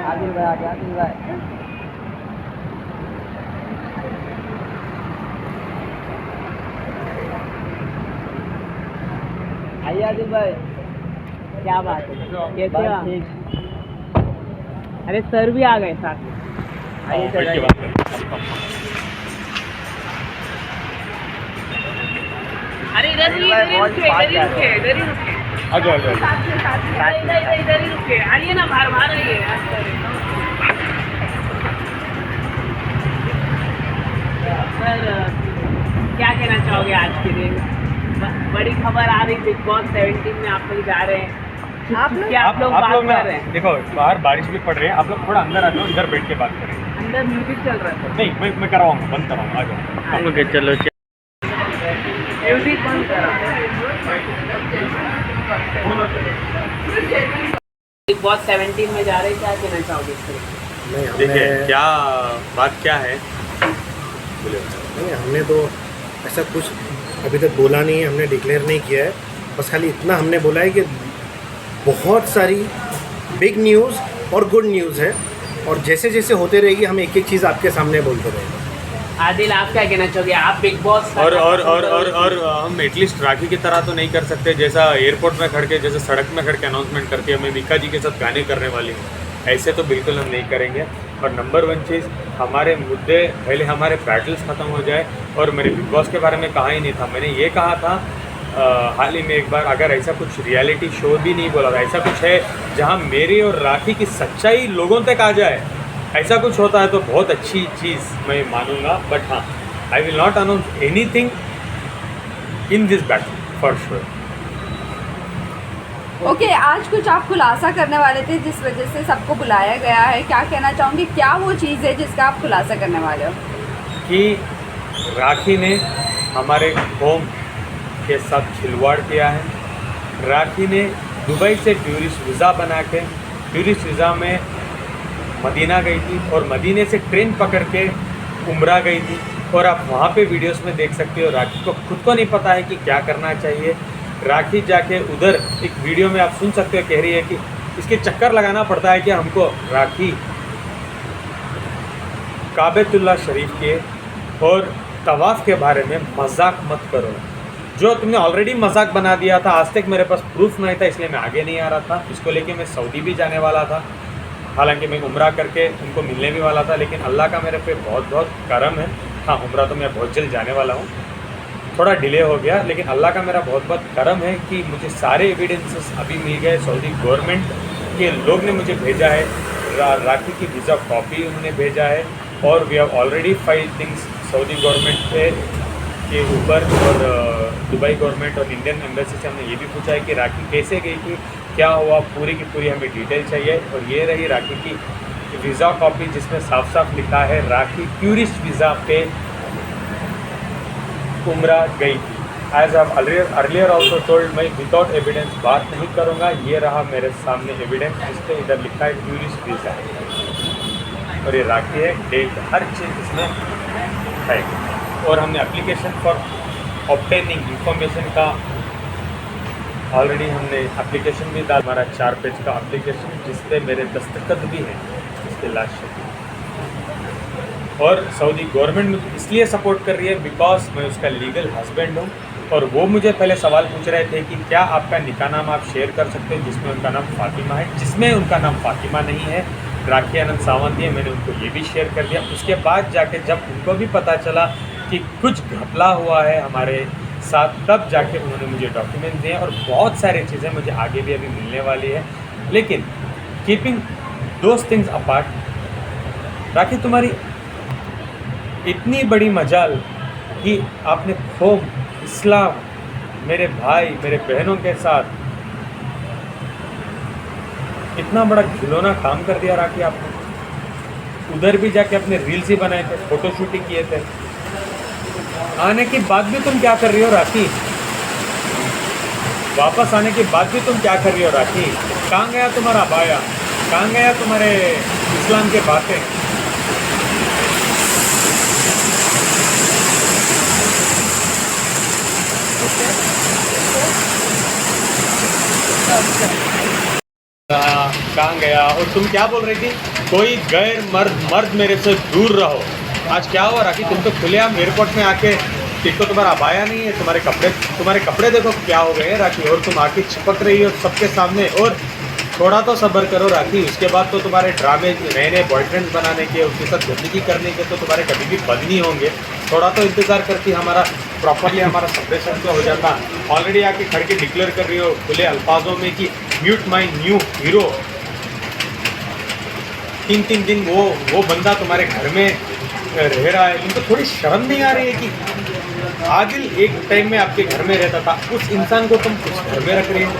आदिल भाई आ गया, आदिल भाई आइए। आदिल भाई क्या बात है, कैसे हो? ठीक। अरे सर भी आ गए साथ में। आइए बैठ के चलो। बात करें। अरे इधर ही रुके, इधर ही रुके। आ जाओ आ जाओ। इधर ही रुके, आइए ना, बाहर बाहर आइए। सर क्या कहना चाहोगे आज के दिन? बड़ी खबर आ रही, बिग बॉस 17 में आप लोग जा रहे हैं। आप लोग आप लोग बात ना कर रहे हैं। देखो, बाहर बारिश भी पड़ रही है, आप लोग थोड़ा अंदर आ जाओ, इधर बैठ के बात करें। अंदर म्यूजिक चल रहा है। नहीं, मैं करवाऊंगा, बंद कराऊंगा, आ जाओ। ओके चलो। म्यूजिक बंद करा। बिग बॉस 17 में जा रहे हैं, क्या कहना चाहोगे इस पर? देखिए क्या बात क्या है, नहीं, हमने तो ऐसा कुछ अभी तक बोला नहीं है, हमने डिक्लेयर नहीं किया है। बस खाली इतना हमने बोला है कि बहुत सारी बिग न्यूज़ और गुड न्यूज़ है, और जैसे जैसे होते रहेगी हम एक एक चीज़ आपके सामने बोलते रहेंगे। आदिल आप क्या कहना चाहोगे? आप बिग बॉस और हम एटलीस्ट राखी की तरह तो नहीं कर सकते, जैसा एयरपोर्ट में खड़ के, जैसे सड़क में खड़ के अनाउंसमेंट करती है मैं मीका जी के साथ गाने करने वाली हूँ, ऐसे तो बिल्कुल हम नहीं करेंगे। और नंबर वन चीज़, हमारे मुद्दे पहले, हमारे बैटल्स ख़त्म हो जाए। और मैंने बिग बॉस के बारे में कहा ही नहीं था, मैंने ये कहा था हाल ही में एक बार, अगर ऐसा कुछ रियलिटी शो भी नहीं बोला था, ऐसा कुछ है जहाँ मेरी और राखी की सच्चाई लोगों तक आ जाए, ऐसा कुछ होता है तो बहुत अच्छी चीज़ मैं मानूंगा। बट हाँ, आई will not announce anything in this battle for sure. Okay, आज कुछ आप खुलासा करने वाले थे जिस वजह से सबको बुलाया गया है, क्या कहना चाहोगे? क्या वो चीज़ है जिसका आप खुलासा करने वाले हो? कि राखी ने हमारे होम के साथ खिलवाड़ किया है। राखी ने दुबई से टूरिस्ट वीज़ा बना के टूरिस्ट वीज़ा में मदीना गई थी, और मदीने से ट्रेन पकड़ के उम्रा गई थी। और आप वहाँ पे वीडियोस में देख सकते हो, राखी को खुद को नहीं पता है कि क्या करना चाहिए। राखी जाके उधर एक वीडियो में आप सुन सकते हो, कह रही है कि इसके चक्कर लगाना पड़ता है कि हमको। राखी, काबेतुल्लाह शरीफ के और तवाफ़ के बारे में मजाक मत करो। जो तुमने ऑलरेडी मजाक बना दिया था, आज तक मेरे पास प्रूफ नहीं था, इसलिए मैं आगे नहीं आ रहा था। इसको लेके मैं सऊदी भी जाने वाला था, हालांकि मैं उम्रा करके उनको मिलने भी वाला था, लेकिन अल्लाह का मेरे पे बहुत बहुत करम है। हाँ, उम्रा तो मैं बहुत जल्द जाने वाला हूँ, थोड़ा डिले हो गया, लेकिन अल्लाह का मेरा बहुत बहुत करम है कि मुझे सारे एविडेंसेस अभी मिल गए। सऊदी गवर्नमेंट के लोग ने मुझे भेजा है, राखी की वीज़ा कॉपी उन्होंने भेजा है, और we have already file things Saudi government के ऊपर। और दुबई गवर्नमेंट और इंडियन एम्बेसी से हमने ये भी पूछा है कि राखी कैसे गई थी, क्या हुआ, पूरी की पूरी हमें डिटेल चाहिए। और ये रही राखी की वीज़ा कॉपी, जिसमें साफ साफ लिखा है राखी टूरिस्ट वीज़ा पे उम्रा गई थी। As I earlier also told, मैं विदाउट एविडेंस बात नहीं करूँगा। ये रहा मेरे सामने एविडेंस, जिसपे इधर लिखा है टूरिस्ट वीज़ा, और ये राखी है, डेट, हर चीज़ इसमें है। और हमने एप्लीकेशन फॉर ऑब्टेनिंग इंफॉर्मेशन का ऑलरेडी हमने एप्लीकेशन भी डाला, हमारा 4 पेज का एप्लीकेशन, जिसपे मेरे दस्तखत भी हैं, इसके लास्ट। और सऊदी गवर्नमेंट मुझे इसलिए सपोर्ट कर रही है बिकॉज मैं उसका लीगल हस्बैंड हूँ। और वो मुझे पहले सवाल पूछ रहे थे कि क्या आपका निकाह नाम आप शेयर कर सकते हैं जिसमें उनका नाम फातिमा है, जिसमें उनका नाम फातिमा नहीं है, राखी आनंद सावंत है। मैंने उनको ये भी शेयर कर दिया। उसके बाद जाके जब उनको भी पता चला कि कुछ घपला हुआ है हमारे साथ, तब जाके उन्होंने मुझे डॉक्यूमेंट दिए, और बहुत सारी चीज़ें मुझे आगे भी अभी मिलने वाली है। लेकिन कीपिंग दोज थिंग्स अपार्ट, राखी तुम्हारी इतनी बड़ी मजाल कि आपने कौम, इस्लाम, मेरे भाई, मेरे बहनों के साथ इतना बड़ा खिलौना काम कर दिया राखी आपने। उधर भी जाके अपने रील्स ही बनाए थे, फोटोशूट ही किए थे। आने के बाद भी तुम क्या कर रही हो राखी? वापस आने के बाद भी तुम क्या कर रही हो राखी? कहाँ गया तुम्हारा अबाया? कहाँ गया तुम्हारे इस्लाम के बातें? कहाँ गया, और तुम क्या बोल रही थी, कोई गैर मर्द मेरे से दूर रहो। आज क्या हुआ राखी, तुम तो खुलेआम एयरपोर्ट में आके, एक तो तुम्हारा अबाया नहीं है, तुम्हारे कपड़े देखो क्या हो गए हैं राखी, और तुम आके चिपक रही हो सबके सामने। और थोड़ा तो सब्र करो राखी, उसके बाद तो तुम्हारे ड्रामे नए नए बॉयफ्रेंड्स बनाने के, उसके साथ गंदगी करने के तो तुम्हारे कभी भी बंद नहीं होंगे। थोड़ा तो इंतज़ार करती, हमारा प्रॉपरली हमारा सेपरेशन तो हो जाता। ऑलरेडी आके खड़ के डिक्लेयर कर रही हो खुले अल्फाजों में कि म्यूट माई न्यू हीरो। 3 दिन वो बंदा तुम्हारे घर में रह रहा है, तुमको थोड़ी शर्म नहीं आ रही है कि आदिल एक टाइम में आपके घर में रहता था, उस इंसान को तुम कुछ घर में रख रही हो।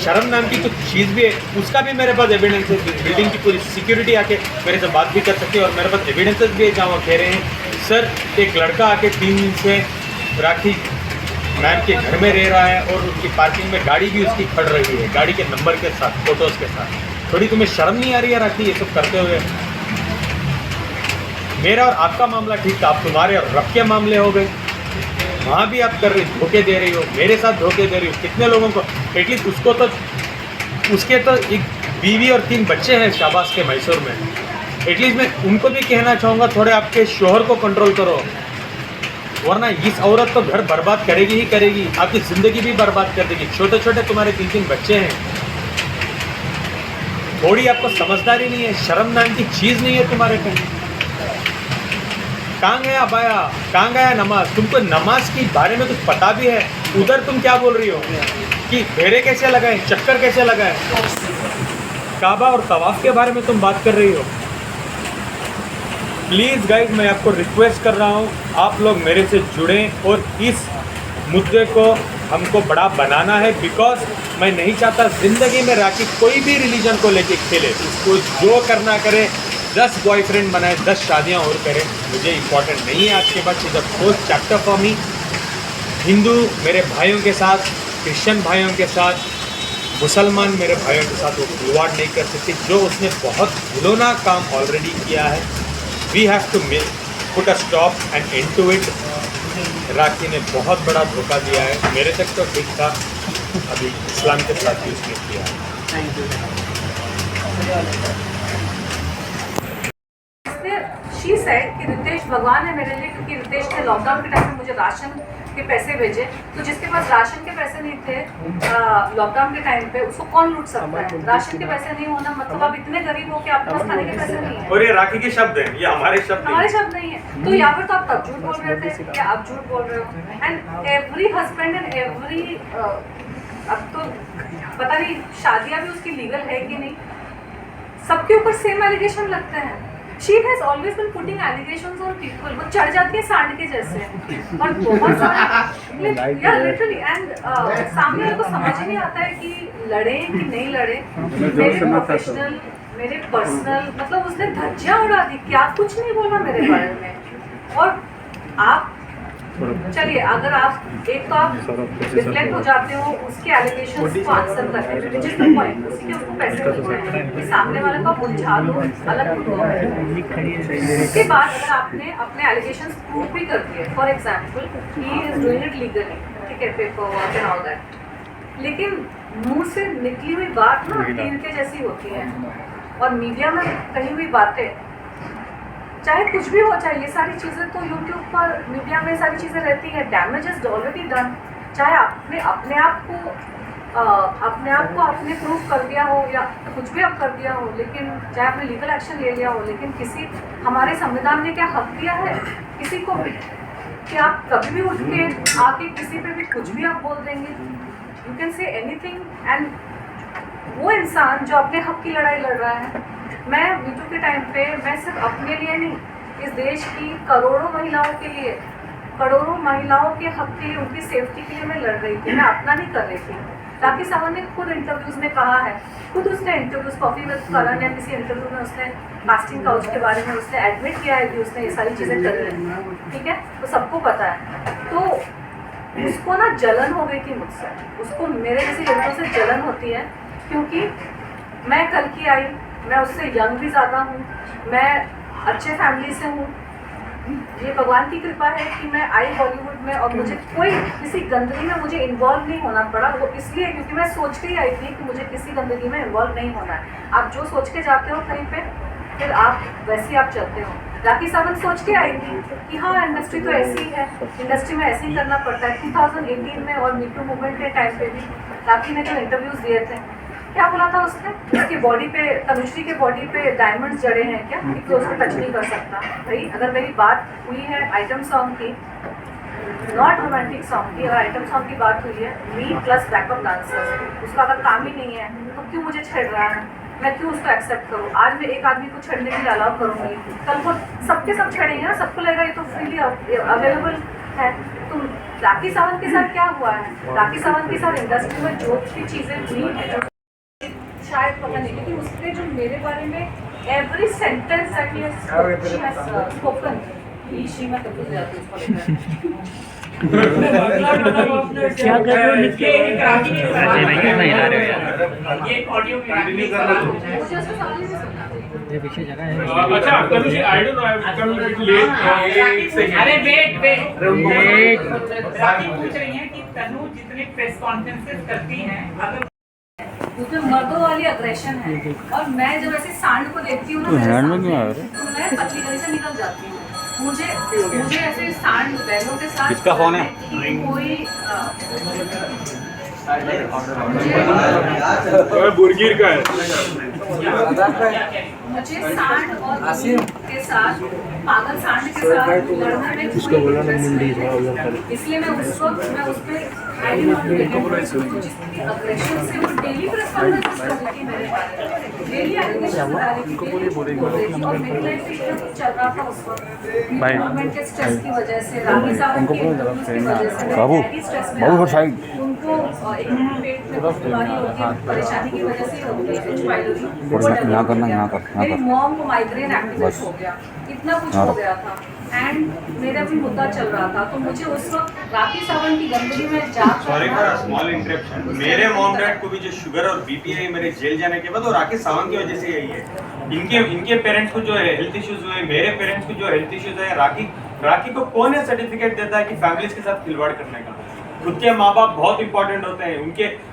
शर्म नाम की कुछ चीज़ भी है, उसका भी मेरे पास एविडेंस है। बिल्डिंग की पूरी सिक्योरिटी आके मेरे से बात भी कर सकती है, और मेरे पास एविडेंसेस भी है जहाँ वो कह रहे हैं सर एक लड़का आके 3 दिन से राखी मैम के घर में रह रहा है, और उसकी पार्किंग में गाड़ी भी उसकी खड़ रही है, गाड़ी के नंबर के साथ, फोटोज़ के साथ। थोड़ी तुम्हें शर्म नहीं आ रही है राखी ये सब करते हुए? मेरा और आपका मामला ठीक था, आप तुम्हारे और रब के मामले हो गए। वहाँ भी आप कर रही, धोखे दे रही हो, मेरे साथ धोखे दे रही हो। कितने लोगों को, एटलीस्ट उसको तो, उसके तो एक बीवी और 3 बच्चे हैं शाबाश के मैसूर में। एटलीस्ट मैं उनको भी कहना चाहूँगा थोड़े आपके शोहर को कंट्रोल करो, वरना इस औरत तो घर बर्बाद करेगी ही करेगी, आपकी ज़िंदगी भी बर्बाद कर देगी। छोटे छोटे तुम्हारे 3 बच्चे हैं, थोड़ी आपको समझदारी नहीं है, शर्म नाम की चीज़ नहीं है तुम्हारे पे। कहाँ गया अबाया, कहाँ गया नमाज? तुमको नमाज के बारे में कुछ पता भी है? उधर तुम क्या बोल रही हो कि फेरे कैसे लगाए, चक्कर कैसे लगाए, काबा और तवाफ के बारे में तुम बात कर रही हो। प्लीज़ गाइज मैं आपको रिक्वेस्ट कर रहा हूँ, आप लोग मेरे से जुड़ें और इस मुद्दे को हमको बड़ा बनाना है, बिकॉज मैं नहीं चाहता ज़िंदगी में राखी कोई भी रिलीजन को लेके खेले, उसको जो करना करे, 10 बॉयफ्रेंड बनाए, 10 शादियाँ और करें, मुझे इम्पोर्टेंट नहीं है। आज के बाद is a fourth chapter for me. Hindu मेरे भाइयों के साथ, क्रिश्चियन भाइयों के साथ, मुसलमान मेरे भाइयों के साथ वो खिलवाड़ नहीं कर सकती, जो उसने बहुत घिनौना काम ऑलरेडी किया है। We have to put a stop and end to it. Rakhi ने बहुत बड़ा धोखा दिया है, मेरे तक तो ठीक था, अभी इस्लाम के साथ भी उसने किया है। Thank you. शी सेड कि रितेश भगवान है मेरे लिए, क्योंकि रितेश ने लॉकडाउन के टाइम में मुझे राशन के पैसे भेजे, तो जिसके पास राशन के पैसे नहीं थे लॉकडाउन के टाइम पे, उसको कौन लूट सकता है? राशन के पैसे नहीं होना मतलब आप इतने गरीब हो कि आपके पास खाने के पैसे नहीं है। और ये राखी के शब्द हैं, ये हमारे शब्द नहीं। हमारे शब्द नहीं है, तो यहाँ पर तो आप तब झूठ बोल रहे थे या आप झूठ बोल रहे हो। And every husband and every, अब तो पता नहीं शादियाँ भी उसकी लीगल है कि नहीं, सबके ऊपर सेम एलिगेशन लगते हैं। She has always been putting allegations on people. वो चढ़ जाती है सांड के जैसे, और बहुत सारे या लिटरली, एंड सामने वाले को समझ ही नहीं आता है कि लड़े कि नहीं लड़े। मेरे प्रोफेशनल, मेरे पर्सनल, मतलब उसने धज्जियाँ उड़ा दी, क्या कुछ नहीं बोला मेरे बारे में। और आप चलिए, अगर आप एक तो आप रिफ्लेक्ट हो जाते हो उसके एलिगेशंस को आंसर करने में, विच इज द पॉइंट, उसी के उसको पैसे मिलते हैं कि सामने वाले को बुझा दो, अलग मुद्दा है। उसके बाद अगर आपने अपने एलिगेशंस प्रूव भी कर दिए, for example he is doing it legally, ठीक है, paper work and all that, लेकिन मुंह से निकली हुई बात ना तीर के जैसी होती है, और मीडिया में कही हुई बातें, चाहे कुछ भी हो, चाहे ये सारी चीज़ें तो यूट्यूब पर मीडिया में सारी चीज़ें रहती है, डैमेज इज ऑलरेडी डन। चाहे आपने अपने आप को आपने प्रूव कर दिया हो या कुछ भी आप कर दिया हो, लेकिन चाहे आपने लीगल एक्शन ले लिया हो, लेकिन किसी, हमारे संविधान ने क्या हक दिया है किसी को भी कि आप कभी भी उठ के आके किसी पे भी कुछ भी आप बोल देंगे, you can say anything. And वो इंसान जो अपने हक की लड़ाई लड़ रहा है, मैं मीटू के टाइम पे मैं सिर्फ अपने लिए नहीं, इस देश की करोड़ों महिलाओं के लिए, करोड़ों महिलाओं के हक के लिए, उनकी सेफ्टी के लिए मैं लड़ रही थी, मैं अपना नहीं कर रही थी। राखी सावंत ने खुद इंटरव्यूज़ में कहा है, खुद उसने इंटरव्यूज़ कॉफ़ी विद करण या किसी इंटरव्यू में उसने कास्टिंग काउच के बारे में उसने एडमिट किया है कि उसने ये सारी चीज़ें करी हैं, ठीक है, तो सबको पता है। तो उसको ना जलन हो गई थी मुझसे, उसको मेरे जैसी लड़कों से जलन होती है, क्योंकि मैं कल की आई, मैं उससे यंग भी ज़्यादा हूँ, मैं अच्छे फैमिली से हूँ, ये भगवान की कृपा है कि मैं आई बॉलीवुड में और मुझे कोई किसी गंदगी में मुझे इन्वॉल्व नहीं होना पड़ा। वो इसलिए क्योंकि मैं सोच के ही आई थी कि मुझे किसी गंदगी में इन्वॉल्व नहीं होना है। आप जो सोच के जाते हो कहीं पे, फिर आप वैसे ही आप चलते हो। राखी सावंत सोच के आई थी कि हाँ इंडस्ट्री तो ऐसी ही है, इंडस्ट्री में ऐसे ही करना पड़ता है। 2018 में और मीटू मूवमेंट के टाइम पे भी राखी ने जो इंटरव्यूज़ दिए थे, क्या बोला था उसने, उसकी बॉडी पे, तनुश्री के बॉडी पे डायमंड्स जड़े हैं क्या, कि कोई उसको टच नहीं कर सकता। भाई अगर मेरी बात हुई है आइटम सॉन्ग की, नॉट रोमांटिक सॉन्ग की, अगर आइटम सॉन्ग की बात हुई है, मी प्लस बैकअप डांसर, उसका अगर काम ही नहीं है तो क्यों मुझे छेड़ रहा है, मैं क्यों उसको एक्सेप्ट करूँ। आज मैं एक आदमी को छेड़ने के लिए अलाउ करूँगी, कल को सबके सब छेड़ेंगे ना, सबको लगेगा ये तो फ्रीली अवेलेबल है। तो राखी सावंत के साथ क्या हुआ है, राखी सावंत के साथ इंडस्ट्री में जो भी चीज़ें हुई है, जो शायद पता नहीं, लेकिन उसने जो मेरे बारे में every sentence that he has spoken, मैं तो भूल जाती हूँ उसको। क्या कर रहे हो निकले अजय भाई कितना हिला रहे हो यार, ये ऑडियो मुझे उसको सवाल ही नहीं सुनना। ये पीछे जगह है। अच्छा Tanushree, I don't know, I have come little late. अरे वेट राखी पूछ रही है कि तनु जितने प्रेस कॉन्फ्रेंसेस करती हैं, अगर उसमें मर्दों वाली अग्रेशन है, और मैं जब ऐसे सांड को देखती हूँ ना, तो मैं पतली गली से निकल जाती हूँ। मुझे ऐसे सांड बैलों के साथ किसका फोन है? कोई बुरगीर का है। मुझे सांड और के साथ, पागल सांड के साथ लड़ने में इसको बोला ना मुंडी, इसलिए मैं उस वक्त मैं उस पे जिसकी अग्रेशन से वो डेली प्रेस कॉन्फ्रेंस कर रही थी मेरे बारे में, डेली एलिगेशन लगा रही थी, और मेरी लाइफ में इतना कुछ चल रहा था उस वक्त गवर्नमेंट के स्ट्रेस की वजह से, राखी सावंत के इंटरव्यूज की वजह से, मैं स्ट्रेस में उनको एक पेट में बीमारी होती है, परेशानी की वजह से होती है, कुछ पायलोरी, मेरी मॉम को माइग्रेन एक्टिवेट हो गया, इतना कुछ हो गया था, एंड मेरा भी मुद्दा चल रहा था। तो मुझे उस वक्त राखी सावंत की गंदगी में जाकर, सॉरी फॉर स्मॉल इंटरप्शन, मेरे मॉम डैड को भी जो शुगर और बीपी है मेरे जेल जाने के बाद, वो राखी सावंत की वजह से यही है। इनके पेरेंट्स को जो है हेल्थ इश्यूज हुए, मेरे पेरेंट्स को जो हेल्थ इश्यूज है, राखी को कौन है सर्टिफिकेट देता है कि फैमिलीज के साथ खिलवाड़ करने का। खुद के माँ बाप बहुत इंपॉर्टेंट होते हैं,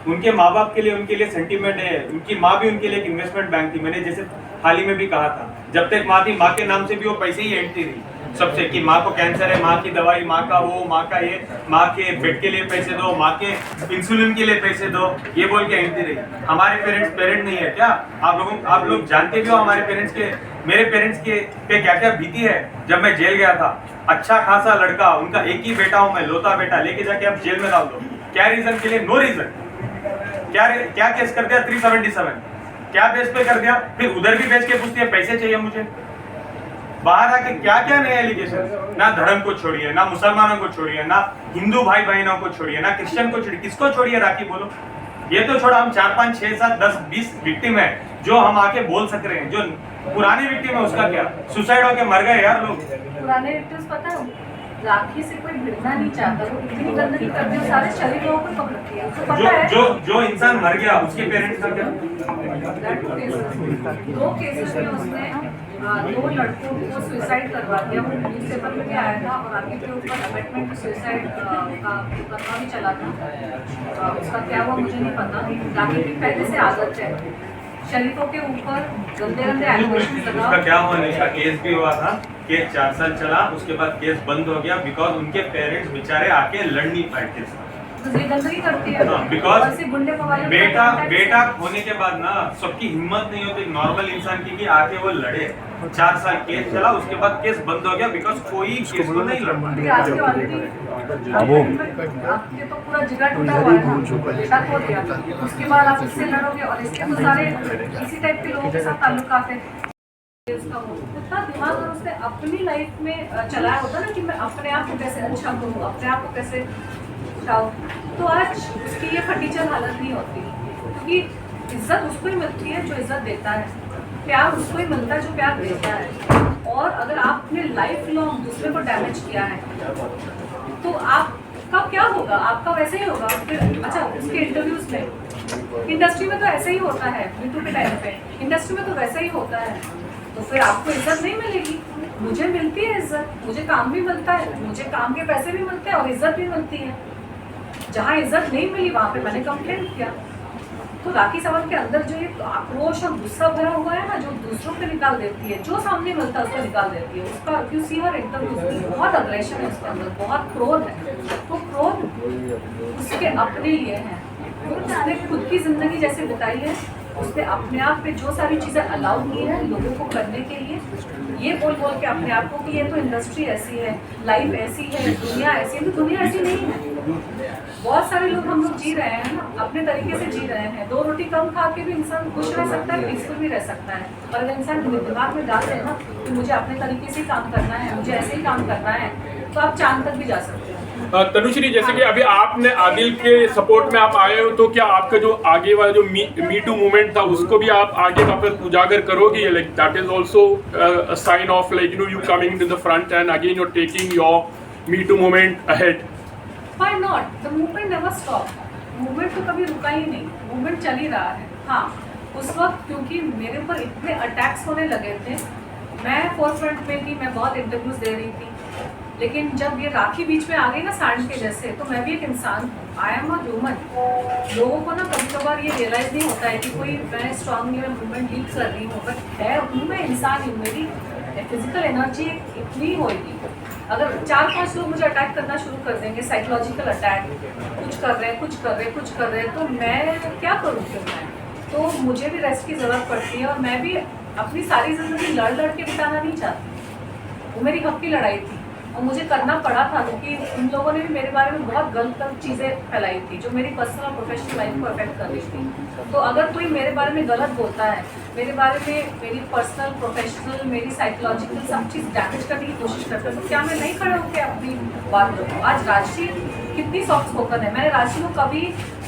उनके माँ बाप के लिए, उनके लिए सेंटीमेंट है। उनकी माँ भी उनके लिए एक इन्वेस्टमेंट बैंक थी। मैंने जैसे हाल ही में भी कहा था, जब तक माँ थी, माँ के नाम से भी वो पैसे ही एंटती रही सबसे, कि माँ को कैंसर है, माँ की दवाई, माँ का वो, माँ का ये, माँ के बेड के लिए पैसे दो, माँ के इंसुलिन के लिए पैसे दो, ये बोल के एंटती रही। हमारे पेरेंट नहीं है क्या? आप लोग जानते भी हो हमारे पेरेंट्स के, मेरे पेरेंट्स के पे क्या क्या बीती है। जब मैं जेल गया था, अच्छा खासा लड़का, उनका एक ही बेटा हूँ मैं, लोता बेटा, लेके जाके आप जेल में डाल दो। क्या रीजन के लिए? No reason. क्या केस कर दिया? 377 क्या बेस पे कर दिया? फिर उधर भी बेच के पूछती है पैसे चाहिए मुझे। बाहर आके क्या क्या नए एलिगेशन, ना धर्म को छोड़िए, ना मुसलमानों को छोड़िए, ना हिंदू भाई बहनों को छोड़िए, ना क्रिश्चियन को छोड़िए, किसको छोड़िए राखी बोलो? ये तो छोड़ा, हम 4, 5, 6, 7, 10, 20 विक्टिम है जो हम आके बोल सक रहे हैं। जो पुराने विक्टिम है उसका क्या? सुसाइड होके मर गए यार लोग। पुराने विक्टिम्स पता है, राखी से कोई भिड़ना नहीं चाहता, वो इतनी गंदगी करते हैं, सारे शरीर लोगों को पकड़ती है, उसको पता है। जो इंसान मर गया उसके पेरेंट्स का क्या? 2 केसेस में उसने 2 लड़कों को सुसाइड करवा दिया। वो न्यूज़पेपर में भी आया था, और राखी के ऊपर अमेंडमेंट टू सुसाइड का मुकदमा भी चला था। उसका क्या हुआ मुझे नहीं पता। राखी की पहले से आदत है शरीफों के ऊपर गंदे एलिगेशन लगाओ। उसका क्या हुआ? इसका केस भी हुआ था, केस 4 साल चला, उसके बाद केस बंद हो गया बिकॉज उनके पेरेंट्स बेचारे आके लड़ नहीं पाए केस। तो ये गंदगी करती है बिकॉज गुंडे पवाले बेटा होने के बाद ना सबकी हिम्मत नहीं होती नॉर्मल इंसान की कि आके वो लड़े। 4 साल केस चला, उसके बाद केस बंद हो गया बिकॉज कोई केस को नहीं लड़ पाया। आपके तो पूरा जिगर टूटा हुआ है ना, बेटा खो दिया, उसके बाद आप इससे लड़ोगे, और इसके तो सारे इसी टाइप के लोगों के साथ ताल्लुकात है। उसका उतना दिमाग और उसने अपनी लाइफ में चलाया होता ना कि मैं अपने आप को कैसे अच्छा करूँ, अपने आप को कैसे उठाऊँ, तो आज उसकी ये फटीचर हालत नहीं होती, क्योंकि इज्जत उसको ही मिलती है जो इज्जत देता है, प्यार उसको ही मिलता है जो प्यार देता है। और अगर आपने लाइफ लॉन्ग दूसरे को डैमेज किया है तो आपका क्या होगा? आपका वैसे ही होगा फिर। अच्छा, उसके इंटरव्यूज में, इंडस्ट्री में तो ऐसे ही होता है, मीटू के टाइम पे इंडस्ट्री में तो वैसे ही होता है तो फिर आपको इज्जत नहीं मिलेगी। मुझे मिलती है इज्जत, मुझे काम भी मिलता है, मुझे काम के पैसे भी मिलते हैं और इज्जत भी मिलती है। जहाँ इज्जत नहीं मिली वहाँ पे मैंने कंप्लेंट किया। तो राखी सावंत के अंदर जो ये आक्रोश और गुस्सा भरा हुआ है ना, जो दूसरों पे निकाल देती है, जो सामने मिलता है उसको निकाल देती है। उसका यू सी हर इंटरव्यू, बहुत अग्रेशन है उसके अंदर, बहुत क्रोध है। तो क्रोध उसके अपने लिए है, उसने खुद की जिंदगी जैसे बिताई है, उसने अपने आप पे जो सारी चीज़ें अलाउ की है लोगों को करने के लिए, ये बोल बोल के अपने आप को कि ये तो इंडस्ट्री ऐसी है, लाइफ ऐसी है, दुनिया ऐसी है। तो दुनिया ऐसी नहीं है। बहुत सारे लोग, हम लोग जी रहे हैं ना, अपने तरीके से जी रहे हैं। 2 रोटी कम खा के भी इंसान खुश रह सकता है, पीसफुल भी रह सकता है। और अगर इंसान दिमाग में डाल रहे हैं ना कि मुझे अपने तरीके से ही काम करना है, मुझे ऐसे ही काम करना है, तो आप चांद तक भी जा सकते हैं। तनुश्री, जैसे कि अभी आपने आदिल के सपोर्ट में आप आए हो, तो क्या आपका जो आगे वाला जो मी टू मूवमेंट था उसको भी आप आगे वापस उजागर करोगे? Like that is also a sign of like you coming to the front and again you taking your me to movement ahead. Why not? The movement never stopped. Movement तो कभी रुका ही नहीं, मूवमेंट चल ही रहा है। हाँ, उस वक्त क्योंकि मेरे ऊपर इतने अटैक्स होने लगे थे, मैं फोरफ्रंट में थी, मैं बहुत इंटरव्यूज दे रही थी, लेकिन जब ये राखी बीच में आ गई ना सांड के जैसे, तो मैं भी एक इंसान हूँ, आई एम अ ह्यूमन। लोगों को ना कभी कभार ये रियलाइज नहीं होता है कि कोई मैं स्ट्रांगली मूवमेंट लीड कर रही हूँ, बट है हूँ मैं इंसान हूँ, मेरी फिजिकल एनर्जी इतनी होगी। अगर 4-5 लोग मुझे अटैक करना शुरू कर देंगे, साइकोलॉजिकल अटैक, कुछ कर रहे हैं, तो मैं क्या करूँ फिर मैं? तो मुझे भी रेस्ट की ज़रूरत पड़ती है, और मैं भी अपनी सारी ज़िंदगी लड़ के बिताना नहीं चाहती। वो मेरी हक की लड़ाई थी और मुझे करना पड़ा था, क्योंकि उन लोगों ने भी मेरे बारे में बहुत गलत चीज़ें फैलाई थी जो मेरी पर्सनल और प्रोफेशनल लाइफ को अफेक्ट कर रही थी। तो अगर कोई मेरे बारे में गलत बोलता है, मेरे बारे में मेरी पर्सनल, प्रोफेशनल, मेरी साइकोलॉजिकल सब चीज़ डैमेज करने की कोशिश करता है, तो क्या मैं नहीं खड़े होकर अपनी बात रखूँ? आज राशि कितनी सॉफ्ट स्पोकन है, मैंने राशि को कभी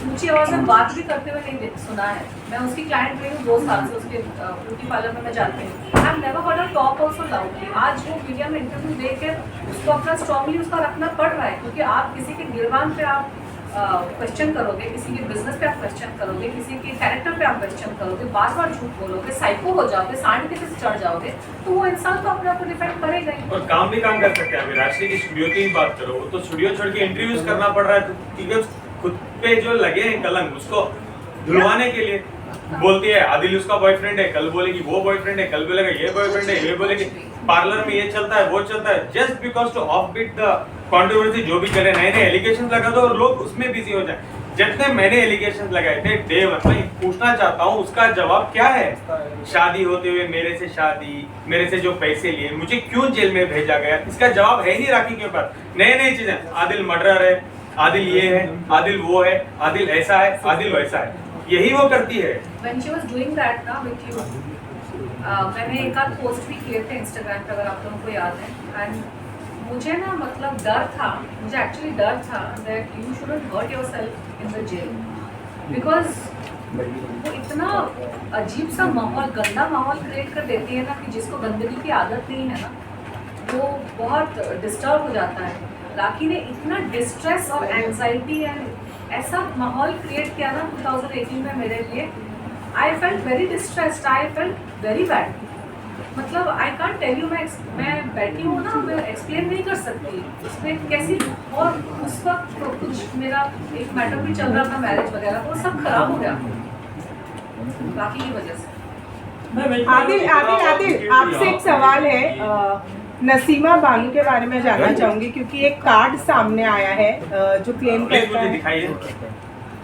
ऊंची आवाज़ में बात भी करते हुए नहीं सुना है। मैं उसकी क्लाइंट रही हूँ 2 साल से, उसके ब्यूटी पार्लर में मैं जाती हूँ। I have never heard her talk also loudly. आज वो मीडिया में इंटरव्यू देकर उसको अपना स्ट्रांगली उसका रखना पड़ रहा है, क्योंकि आप किसी के गिरबान पे आप क्वेश्चन करोगे, किसी के बिजनेस पे आप क्वेश्चन करोगे, किसी के कैरेक्टर पे आप क्वेश्चन करोगे, बार बार झूठ बोलोगे, साइको हो जाओगे, सांड के से चढ़ जाओगे, तो वो इंसान तो अपने आप को डिफेंड करेगा ही। और काम भी काम कर सकते हैं। अभी राष्ट्रीय की स्टूडियो की बात करो, वो तो स्टूडियो छोड़ के इंटरव्यूज करना पड़ रहा है, क्योंकि खुद पे जो लगे हैं कलंक उसको धुलवाने के लिए। बोलती है आदिल उसका बॉयफ्रेंड है, कल बोलेगी वो बॉयफ्रेंड है, कल बोलेगा ये बॉयफ्रेंड है, ये बोलेगी पार्लर में ये चलता है, वो चलता है, just because to of beat the controversy जो भी चले, नए नए एलिगेशन लगा दो और लोग उसमें बिजी हो जाए। जितने मैंने एलिगेशन लगाए थे डे वन, मैं पूछना चाहता हूँ उसका जवाब क्या है? शादी होते हुए मेरे से शादी, मेरे से जो पैसे लिए, मुझे क्यों जेल में भेजा गया, इसका जवाब है नहीं राखी के ऊपर। नए नई चीजें, आदिल मर्डरर है, आदिल ये है, आदिल वो है, आदिल ऐसा है, आदिल वैसा है, यही वो करती है। When she was doing that ना with you, मैंने एक आध पोस्ट भी किए थे इंस्टाग्राम पे, अगर आप लोगों को याद है। एंड मुझे ना मतलब डर था, मुझे एक्चुअली डर था that you shouldn't hurt yourself in the jail, because वो इतना अजीब सा माहौल, गंदा माहौल क्रिएट कर देती है ना, कि जिसको गंदगी की आदत नहीं है ना, वो बहुत डिस्टर्ब हो जाता है। राखी ने इतना डिस्ट्रेस और एंजाइटी एंड ऐसा माहौल क्रिएट किया ना 2018 में मेरे लिए। I felt very distressed, I felt very bad. मतलब आई कांट टेल यू, मैं बैठी हूँ ना, मैं एक्सप्लेन नहीं कर सकती उसमें कैसी। और उस वक्त तो कुछ मेरा एक मैटर भी चल रहा था, मैरिज वगैरह, वो सब खराब हो गया राखी की वजह से। आदिल आपसे एक सवाल है, नसीमा बानू के बारे में जानना चाहूंगी, क्योंकि एक कार्ड सामने आया है जो क्लेम करता है। दिखाइए।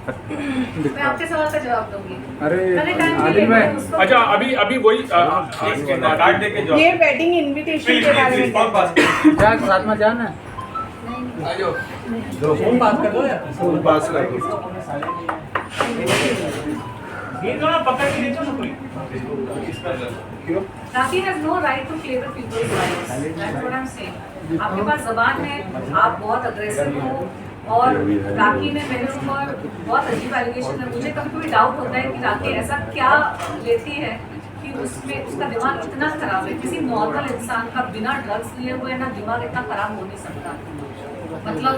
मैं आपके सवाल का जवाब दूंगी। अरे आदिल भाई, अच्छा अभी वही कार्ड देके जाओ। ये वेडिंग इनविटेशन के बारे में जा साथ में जाना। फोन बात कर लो यार, फोन पास कर दो। Raki has no right to play with people's lives. That's what I'm saying. आपके पास जबान है, आप बहुत अग्रेसिव हो, और राखी ने मेरे ऊपर बहुत अजीब एलिगेशन है। मुझे कभी कभी डाउट होता है कि राखी ऐसा क्या लेती है कि उसमें उसका दिमाग इतना खराब है। किसी नॉर्मल इंसान का बिना ड्रग्स लिए हुए ना दिमाग इतना खराब हो नहीं सकता। मतलब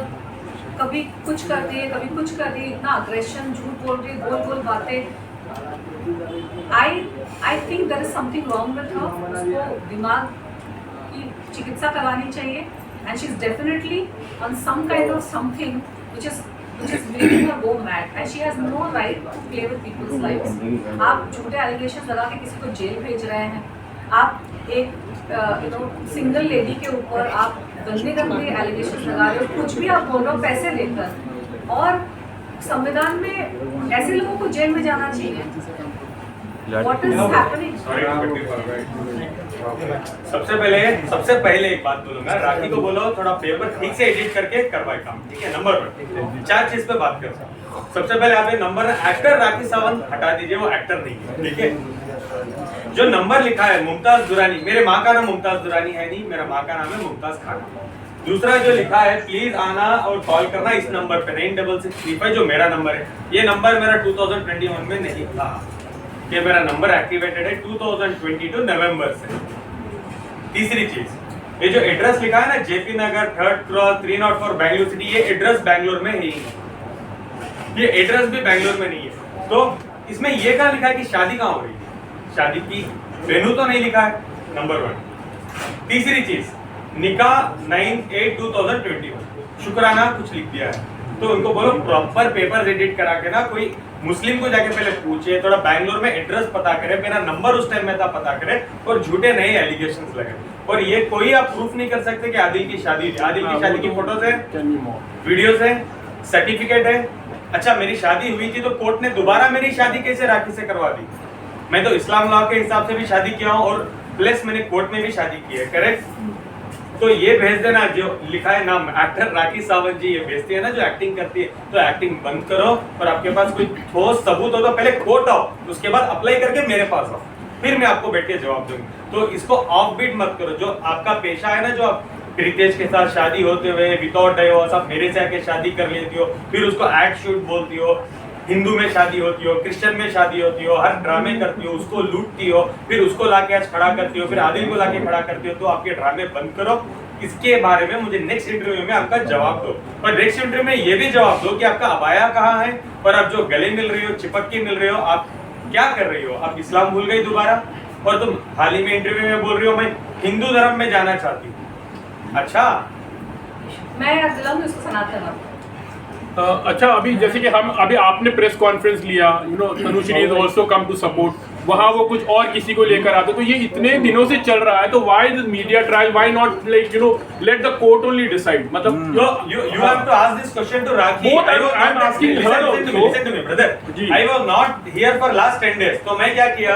कभी कुछ कर रही है, कभी कुछ कर रही है, इतना अग्रेशन, झूठ बोल रही है, गोल गोल बातें। I think there is something wrong with her, उसको दिमाग की चिकित्सा करवानी चाहिए, and she is definitely on some kind of something which is making her go mad, and she has no right to play with people's lives. आप झूठे allegation लगा के किसी को जेल भेज रहे हैं, आप एक सिंगल लेडी के ऊपर आप गंदे गंदे एलिगेशन लगा रहे हो, कुछ भी आप बोल रहे हो पैसे लेकर, और संविधान में ऐसे लोगों को जेल में जाना चाहिए। What is happening? सबसे पहले एक बात बोलूंगा, राखी को बोलो थोड़ा पेपर ठीक से एडिट करके करवाए काम, ठीक है। नंबर 1 4 चीज पे बात करता हूँ। सबसे पहले आप ये नंबर एक्टर राखी सावंत हटा दीजिए, वो एक्टर नहीं है, ठीक है। जो नंबर लिखा है मुमताज दुरानी, मेरे माँ का नाम मुमताज दुरानी है नहीं, मेरा माँ का नाम है मुमताज खान। दूसरा जो लिखा है प्लीज आना और कॉल करना इस नंबर पे 9665, जो मेरा नंबर है। ये नंबर मेरा 2021 में नहीं था, ये मेरा नंबर एक्टिवेटेड है 2022 नवंबर से। तीसरी चीज, ये जो एड्रेस लिखा है ना जेपी नगर 3rd क्रॉस 304 बैंगलोर सिटी, ये एड्रेस बैंगलोर में है ही नहीं, ये एड्रेस भी बैंगलोर में नहीं है। तो इसमें ये कहाँ लिखा है कि शादी कहाँ हो रही है, शादी की वेन्यू तो नहीं लिखा है, नंबर 1। तीसरी चीज, निकाह 9/8/2021, शुक्राना कुछ लिख दिया है। तो उनको बोलो प्रॉपर पेपर एडिट करा के ना, कोई मुस्लिम को जाके पहले पूछे, थोड़ा बैंगलोर में एड्रेस पता करे, मेरा नंबर उस टाइम में था पता करे, और झूठे नए एलिगेशंस लगे। और ये कोई आप प्रूफ नहीं कर सकते कि आदिल की शादी की फोटोज है, वीडियोस है, सर्टिफिकेट है। अच्छा मेरी शादी हुई थी तो कोर्ट ने दोबारा मेरी शादी कैसे राखी से करवा दी? मैं तो इस्लाम लॉ के हिसाब से भी शादी किया हूँ, और प्लस मैंने कोर्ट में भी शादी की है, करेक्ट। तो ये भेज देना जो लिखा है नाम एक्टर राखी सावंत जी, ये भेजती है ना जो एक्टिंग करती है, तो एक्टिंग बंद करो, और आपके पास कोई ठोस सबूत हो तो पहले कोर्ट आओ, उसके बाद अप्लाई करके मेरे पास आओ, फिर मैं आपको बैठ के जवाब दूंगी। तो इसको ऑफ बीट मत करो, जो आपका पेशा है ना, जो आप प्रीतेश के साथ शादी होते हुए विदाउट डाइवोर्स आप मेरे से आके शादी कर लेती हो, फिर उसको एक्ट शूट बोलती हो, हिंदू में शादी होती हो, क्रिश्चियन में शादी होती हो, हर ड्रामे करती हो, उसको लूटती हो, फिर उसको लाके आज खड़ा करती हो, फिर आदिल को लाके खड़ा करती हो। तो आपके ड्रामे बंद करो, इसके बारे में मुझे नेक्स्ट इंटरव्यू में आपका जवाब दो, और नेक्स्ट इंटरव्यू में ये भी जवाब दो कि आपका अबाया कहाँ है, और आप जो गले मिल रही हो, चिपक के मिल रहे हो, आप क्या कर रही हो? आप इस्लाम भूल गई दोबारा, और तुम हाल ही में इंटरव्यू में बोल रही हो मैं हिंदू धर्म में जाना चाहती हूँ। अच्छा मैं अब दिलाऊंगी उसको सनातन। अच्छा अभी जैसे कि हम अभी आपने प्रेस कॉन्फ्रेंस लिया, Tanushree is also come to support, वहाँ वो कुछ और किसी को लेकर आते, तो ये इतने दिनों से चल रहा है, तो why this media trial, why not like let the court only decide? मतलब you have to ask this question to Rakhi. Both I'm asking her also. Listen to me brother. I was not here for last 10 days. तो मैं क्या किया,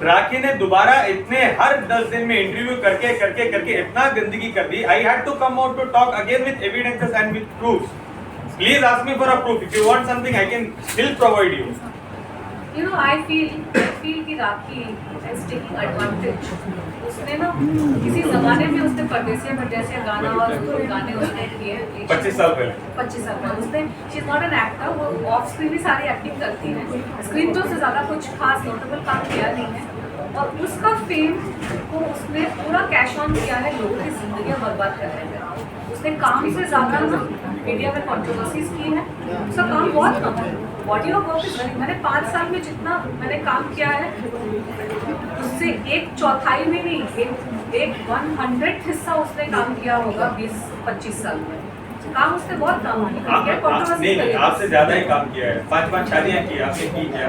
राखी ने दोबारा इतने हर 10 दिन में इंटरव्यू करके करके करके इतना गंदगी कर दी, I had to come out to talk again with evidences and with proofs. Please ask me for a proof. If you want something, I can still provide you. I feel कि राखी is taking advantage. उसने ना किसी जमाने में उसने परदेसिया गाना और गाने उसने किए 25 साल पहले 25 साल पहले उसने, she is not an actor, वो ऑफ स्क्रीन भी सारी एक्टिंग करती है, स्क्रीन तो उससे ज़्यादा कुछ खास नोटेबल काम किया नहीं है, और उसका फेम को उसने पूरा कैश ऑन किया है, लोगों की जिंदगियां बर्बाद कर रहे हैं। उसने काम से ज़्यादा ना मीडिया में कंट्रोवर्सीज की है, उसका काम बहुत कम है। बॉडी ऑफ वर्क इज मैंने 5 साल में जितना मैंने काम किया है उससे 1/4 में नहीं, एक 100th हिस्सा उसने काम किया होगा 20-25 साल में। काम उसने बहुत काम किया, आपसे ज्यादा ही काम किया है, 5 शादियां की आपने की क्या?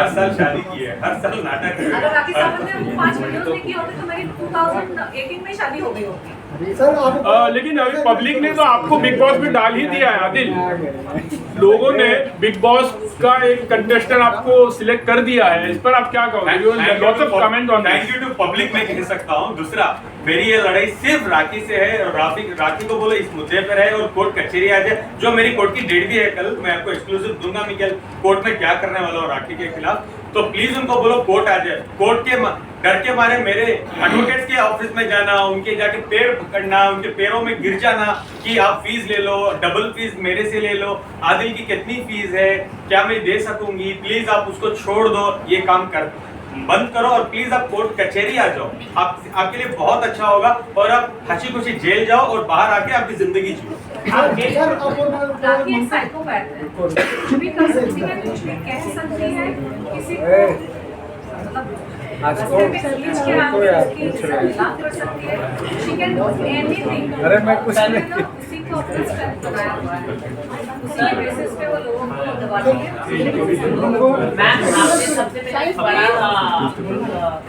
हर साल शादी की है, हर साल नाटक है। अगर राखी सावंत ने 5 वीडियोस नहीं की होती तो मेरी 2018 में शादी हो गई होती। लेकिन अभी पब्लिक ने तो आपको बिग बॉस में डाल ही दिया है आदिल, लोगों ने बिग बॉस का एक कंटेस्टेंट आपको सिलेक्ट कर दिया है, इस पर आप क्या कहोगे? थैंक यू टू पब्लिक मैं कह सकता हूँ। दूसरा, मेरी ये लड़ाई सिर्फ राखी से है, और राखी को बोलो इस मुद्दे पर है, और कोर्ट कचहरी आ जाए, जो मेरी कोर्ट की डेट भी है कल, मैं आपको एक्सक्लूसिव दूंगा मैं क्या कोर्ट में क्या करने वाला हूँ राखी के खिलाफ। तो प्लीज उनको बोलो कोर्ट आ जाए, कोर्ट के डर के मारे मेरे एडवोकेट्स के ऑफिस में जाना, उनके जाके पैर पकड़ना, उनके पैरों में गिर जाना कि आप फीस ले लो, डबल फीस मेरे से ले लो, आदिल की कितनी फीस है, क्या मैं दे सकूंगी, प्लीज आप उसको छोड़ दो, ये काम बंद करो और प्लीज आप कोर्ट कचहरी आ जाओ। आपके लिए बहुत अच्छा होगा और आप हंसी खुशी जेल जाओ और बाहर आके आपकी जिंदगी जियो। राखी एक साइकोपैथ है, कुछ भी कर सकती है, कुछ भी कह सकती है, किसी को मतलब रास्ते पे खींच के आके उसकी इस्तेमाल कर सकती है। She can do anything। अरे मैं कुछ पहले तो उसी को अपना strength बनाया हुआ है, उसी बेसिस पे वो लोगों को दबाती है। मैम आपने सबसे पहले बड़ा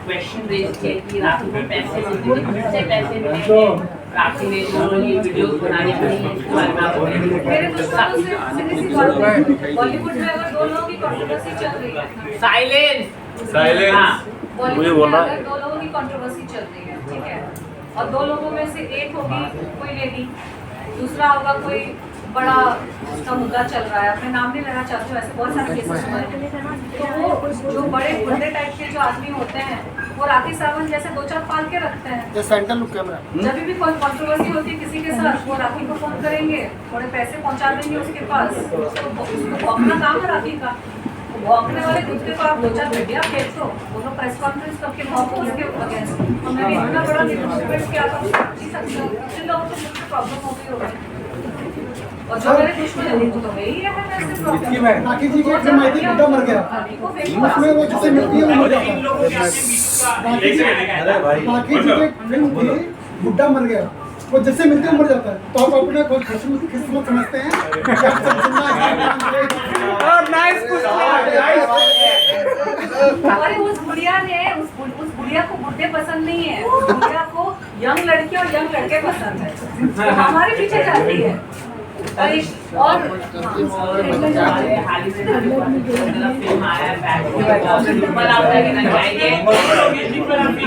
क्वेश्चन रेज किया कि राखी को पैसे मिलेंगे, किससे पैसे मिलेंगे, राखी ने जो ये वीडियोस बनाने के लिए इसके बारे में आप बताइए। मेरे दुश्मनों से सीधी सी बात है, बॉलीवुड में अगर दो लोगों की कंट्रोवर्सी चल रही है, साइलेंस बॉलीवुड में अगर दो लोगों की कंट्रोवर्सी चल रही है, ठीक है, और दो लोगों में से एक होगी कोई लेडी, दूसरा होगा कोई बड़ा उसका मुद्दा चल रहा है, अपने नाम नहीं लेना चाहती हूँ, ऐसे बहुत सारे केसेस हुए हैं, तो वो जो बड़े बड़े टाइप के जो आदमी होते हैं वो राखी सावंत जैसे दो चार पाल के रखते हैं। सेंटर लुक कैमरा जब भी कोई कंट्रोवर्सी होती है किसी के साथ, वो राखी को फोन करेंगे, थोड़े पैसे पहुंचा देंगे उसके पास, उसको भौंकना काम है राखी का। भौंकने वाले दूसरे को आप दो चार मीडिया भेज दो, वो लोग प्रेस कॉन्फ्रेंस करके भौंको उसके अगेंस्ट, और मैं भी इतना बड़ा न्यूज़पेपर किया था नहीं सकता, जिन लोगों को मुझसे प्रॉब्लम हो गई होगी, और जो मेरे दुश्मन है उनको तो वही है ऐसे प्रॉब्लम। राखी जी को एक माइती बुड्ढा मर गया, राखी को फेंको उसमें वो जिससे मिलती है वो मर जाता है। राखी जी की एक फिल्म थी बुड्ढा मर गया, वो जिससे मिलते हैं मर जाता है, तो आप अपने को किस्मत समझते हैं कि आप सब जिंदा अरे उस बुढ़िया ने उस बुढ़िया को बुढ़े पसंद नहीं है, उस बुढ़िया को यंग लड़की और यंग लड़के पसंद है, तो हमारे पीछे जाती है। और हाल ही में फिल्म आया बैक पर आप क्या कहना चाहेंगे?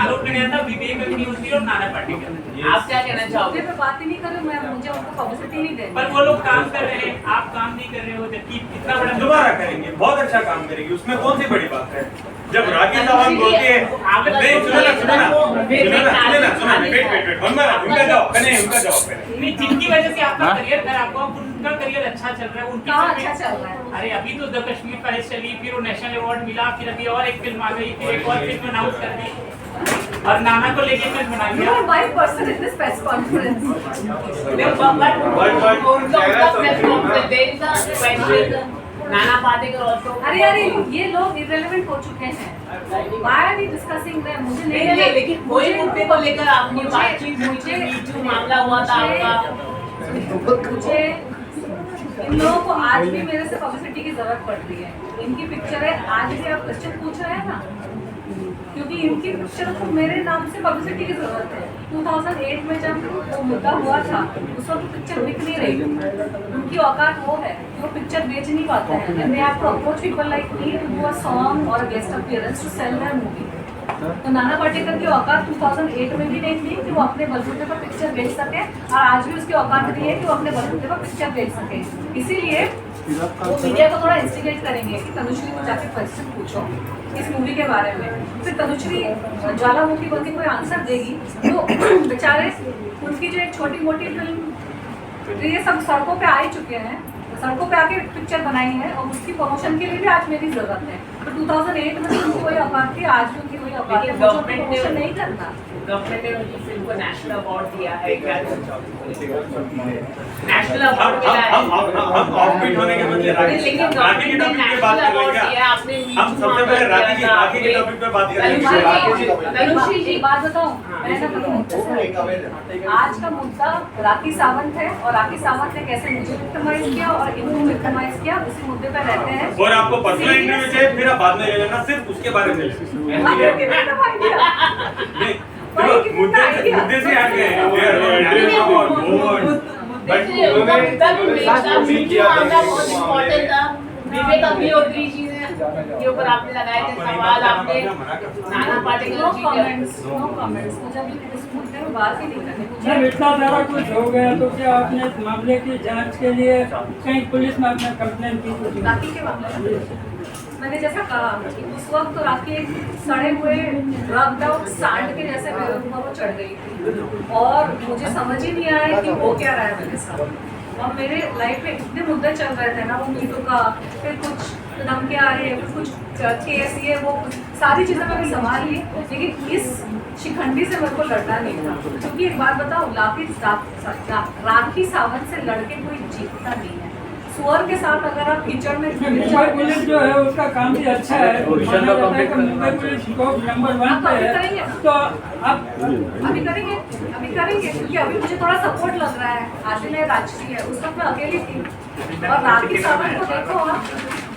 आरोप लगाया था विवेक अग्निहोत्री और नाना पाटेकर, आप क्या कहना चाहोगे? मैं बात ही नहीं कर रही, मैं मुझे उनको पब्लिसिटी नहीं देनी। पर वो लोग काम कर रहे हैं, आप काम नहीं कर रहे हो, जबकि इतना बड़ा दोबारा करेंगे, बहुत अच्छा काम करेंगे, उसमें कौन सी बड़ी बात है। जब राखी सावंत बोलती है, नहीं सुना वेट उनका जवाब नहीं, जिनकी वजह से आपका करियर खराब हुआ, उनका करियर अच्छा चल रहा है, उनकी कहाँ अच्छा चल रहा है? अरे अभी तो द कश्मीर फाइल्स चली, फिर वो नेशनल अवार्ड मिला, फिर अभी और एक फिल्म आ गई, फिर एक और फिल्म अनाउंस कर दी और नाना को लेके फिल्म बना You दिया। are my person in this press conference. Nana Patekar also अरे ये लोग irrelevant हो चुके हैं। Why are we discussing them? मुझे नहीं नहीं, लेकिन कोई मुद्दे को लेकर आपकी मुझे- बातचीत हुई थी, मीटू मामला हुआ था आपका। मुझे इन लोगों को आज भी मेरे से पब्लिसिटी की जरूरत पड़ रही है। इनकी पिक्चर है, आज भी आप क्वेश्चन पूछ रहे हैं ना, क्योंकि इनकी पिक्चर को मेरे नाम से पब्लिसिटी की जरूरत है। 2008 में जब वो मुद्दा हुआ था, उस वक्त पिक्चर बिक नहीं रही, उनकी औकात वो है वो पिक्चर बेच नहीं पाते हैं। They have to approach people like me to do a song or a guest appearance to sell their movie. तो नाना पाटेकर की औकात 2008 में भी नहीं थी कि वो अपने बलबूते पर पिक्चर बेच सके, और आज भी उसकी औकात नहीं है कि वो अपने बलबूते पर पिक्चर बेच सके। इसीलिए वो मीडिया को थोड़ा इंस्टिगेट करेंगे कि तनुश्री को जाके क्वेश्चन पूछो इस मूवी के बारे में, फिर तनुश्री ज्वालामुखी बन के कोई आंसर देगी, तो बेचारे उनकी जो एक छोटी मोटी फिल्म, ये सब सड़कों पे आ ही चुके हैं, सड़कों पे आके पिक्चर बनाई है, और उसकी प्रमोशन के लिए भी आज मेरी जरूरत है। तो 2008 में उनकी कोई औकात थी, आज भी उनकी कोई औकात है, मुझे उनकी प्रमोशन नहीं करना। गवर्नमेंट ने उनकी फिल्म को नेशनल अवार्ड दिया है, क्या नेशनल अवार्ड मिला है। हम ऑफबीट होने के बदले लेकिन राखी की टॉपिक पे बात कर लेंगे। हम सबसे पहले राखी के टॉपिक पे बात करेंगे। तनुश्री जी बात बताऊं, मैं ना अपने मुद्दे से, आज का मुद्दा राखी सावंत है, और राखी सावंत ने कैसे मुझे विक्टिमाइज किया और इनको विक्टिमाइज किया, उसी मुद्दे पर रहते हैं। और आपको पर्सनल इंटरव्यू चाहिए, फिर आप बाद में ले लेना, सिर्फ उसके बारे में मुद्दे से हट गए विवेक अग्निहोत्री जी के ऊपर आपने लगाए थे सवाल, आपने नाना पाटेकर जी नो कमेंट्स, मुझे अभी इस मुद्दे में बात ही नहीं करनी। जब इतना सारा कुछ हो गया तो क्या आपने इस मामले की जांच के लिए कहीं पुलिस में आपने कंप्लेन की थी? राखी के मामले में मैंने जैसा कहा कि उस वक्त तो राखी एक सड़े हुए ड्रग्ड आउट सांड के जैसे मेरे ऊपर वो चढ़ गई थी, और मुझे समझ ही नहीं आया कि वो क्या रहा है मेरे साथ। और मेरे लाइफ में इतने मुद्दे चल रहे थे ना, वो मीटू का, फिर कुछ तो धमकी आ रही है, कुछ केस ये वो सारी चीज़ें मैंने संभाल ली, लेकिन इस शिखंडी से मेरे को लड़ना नहीं था। क्योंकि एक बात बताओ, राखी सावंत से लड़के कोई जीतता नहीं है। सुअर के साथ अगर आप कीचड़ में मुंबई पुलिस जो है उसका काम भी अच्छा है, माना जाता है कि मुंबई पुलिस टॉप नंबर 1 पे है, तो आप अभी करेंगे क्योंकि अभी मुझे थोड़ा सपोर्ट लग रहा है। आदिल है, राजश्री है, उस वक्त मैं अकेली थी, और राखी सावंत को देखो आप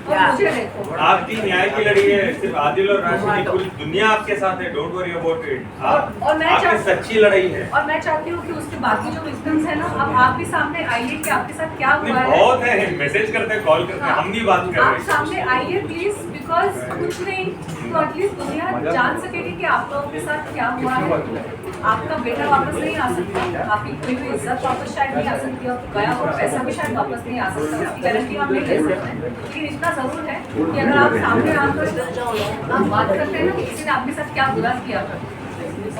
और मुझे देखो। आपकी न्याय की लड़ी है, सिर्फ आदिल और राशि नहीं, पूरी दुनिया आपके साथ है, डोंट वरी अबाउट इट। और मैं आपकी सच्ची लड़ाई है। और मैं चाहती हूँ कि उसके बाकी जो विक्टिम्स है ना, अब आप भी सामने आइए कि आपके साथ क्या हुआ है। बहुत है, मैसेज करते हैं, कॉल करते हैं, हम नहीं बात कर आप रहे। सामने आइए प्लीज, बिकॉज कुछ नहीं तो एटलीस्ट दुनिया जान सकेगी कि आप लोगों के साथ क्या हुआ है। आपका बेटा वापस नहीं आ सकता, आपकी कोई भी इज्जत वापस शायद नहीं आ सकती, और गया हुआ पैसा भी शायद वापस नहीं आ सकता, उसकी गारंटी आप नहीं ले सकते। लेकिन इतना जरूर है कि अगर आप सामने आकर आप बात करते हैं ना कि किसी ने आपके साथ क्या बुरा किया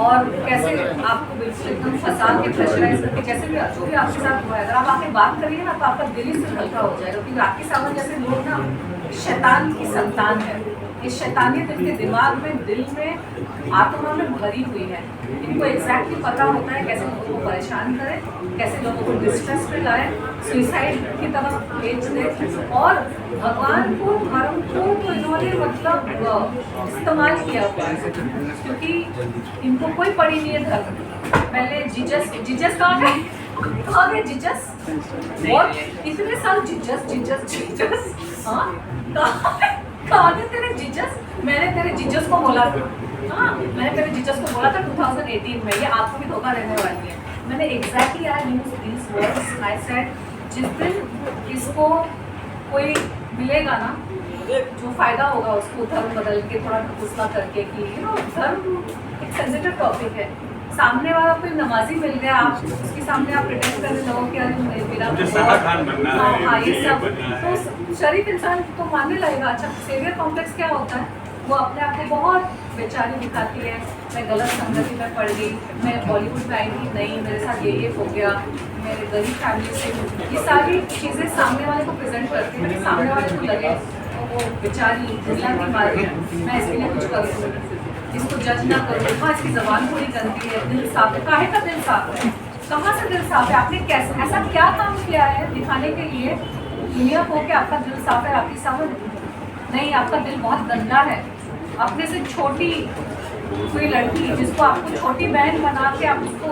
और कैसे आपको बिल्कुल एकदम फंसा के प्रेशराइज करके कैसे भी जो भी आपके साथ हुआ है, अगर आप आके बात करिए ना तो आपका दिल ही से हल्का हो जाएगा। क्योंकि राखी सावंत जैसे लोग ना शैतान की संतान है, इस शैतानियत इनके दिमाग में, दिल में, आत्मा में भरी हुई है। इनको एग्जैक्टली पता होता है कैसे लोगों को परेशान करें, कैसे लोगों को डिस्ट्रेस में लाएं, सुइसाइड की तरफ भेज दें, और भगवान को, धर्म को तो इन्होंने मतलब इस्तेमाल किया हुआ है, क्योंकि इनको कोई पड़ी नहीं है धर्म। पहले जीजस कहाँ गए जीजस, और इतने साल जीजस हाँ कहाँ थे तेरे जीजस। मैंने तेरे जीजस को बोला था, हाँ मैंने तेरे जीजस को बोला था 2018 में, ये आपको भी धोखा देने वाली है। मैंने exactly I used these words, I said जिस दिन इसको कोई मिलेगा ना जो फायदा होगा उसको धर्म बदल के थोड़ा गुस्सा करके कि धर्म एक सेंसिटिव टॉपिक है, सामने वाला कोई नमाजी मिल गया, आप उसके सामने आप प्रिटेंड करने लगो कि अरे मेरा हाँ ये सब, तो शरीफ इंसान तो मानने लगेगा। अच्छा सेवियर कॉम्प्लेक्स क्या होता है, वो अपने आप को बहुत बेचारी दिखाती है, मैं गलत संगति में पड़ गई, मैं बॉलीवुड में आई थी नहीं, मेरे साथ ये हो गया, मेरे गरीब फैमिली से, ये सारी चीज़ें सामने वाले को प्रेजेंट करती है, सामने वाले को लगे वो बेचारी दुनिया की मारी है, मैं इसके लिए कुछ करूँ, इसको जज ना करो, हाँ इसकी जबान थोड़ी गंदी है, दिल साफ है, काहे का दिल साफ है, कहाँ से दिल साफ है, आपने कैसे ऐसा क्या काम किया है दिखाने के लिए दुनिया को कि आपका दिल साफ है। राखी सावंत नहीं, आपका दिल बहुत गंदा है। अपने से छोटी कोई लड़की जिसको आपको छोटी बहन बना के आप उसको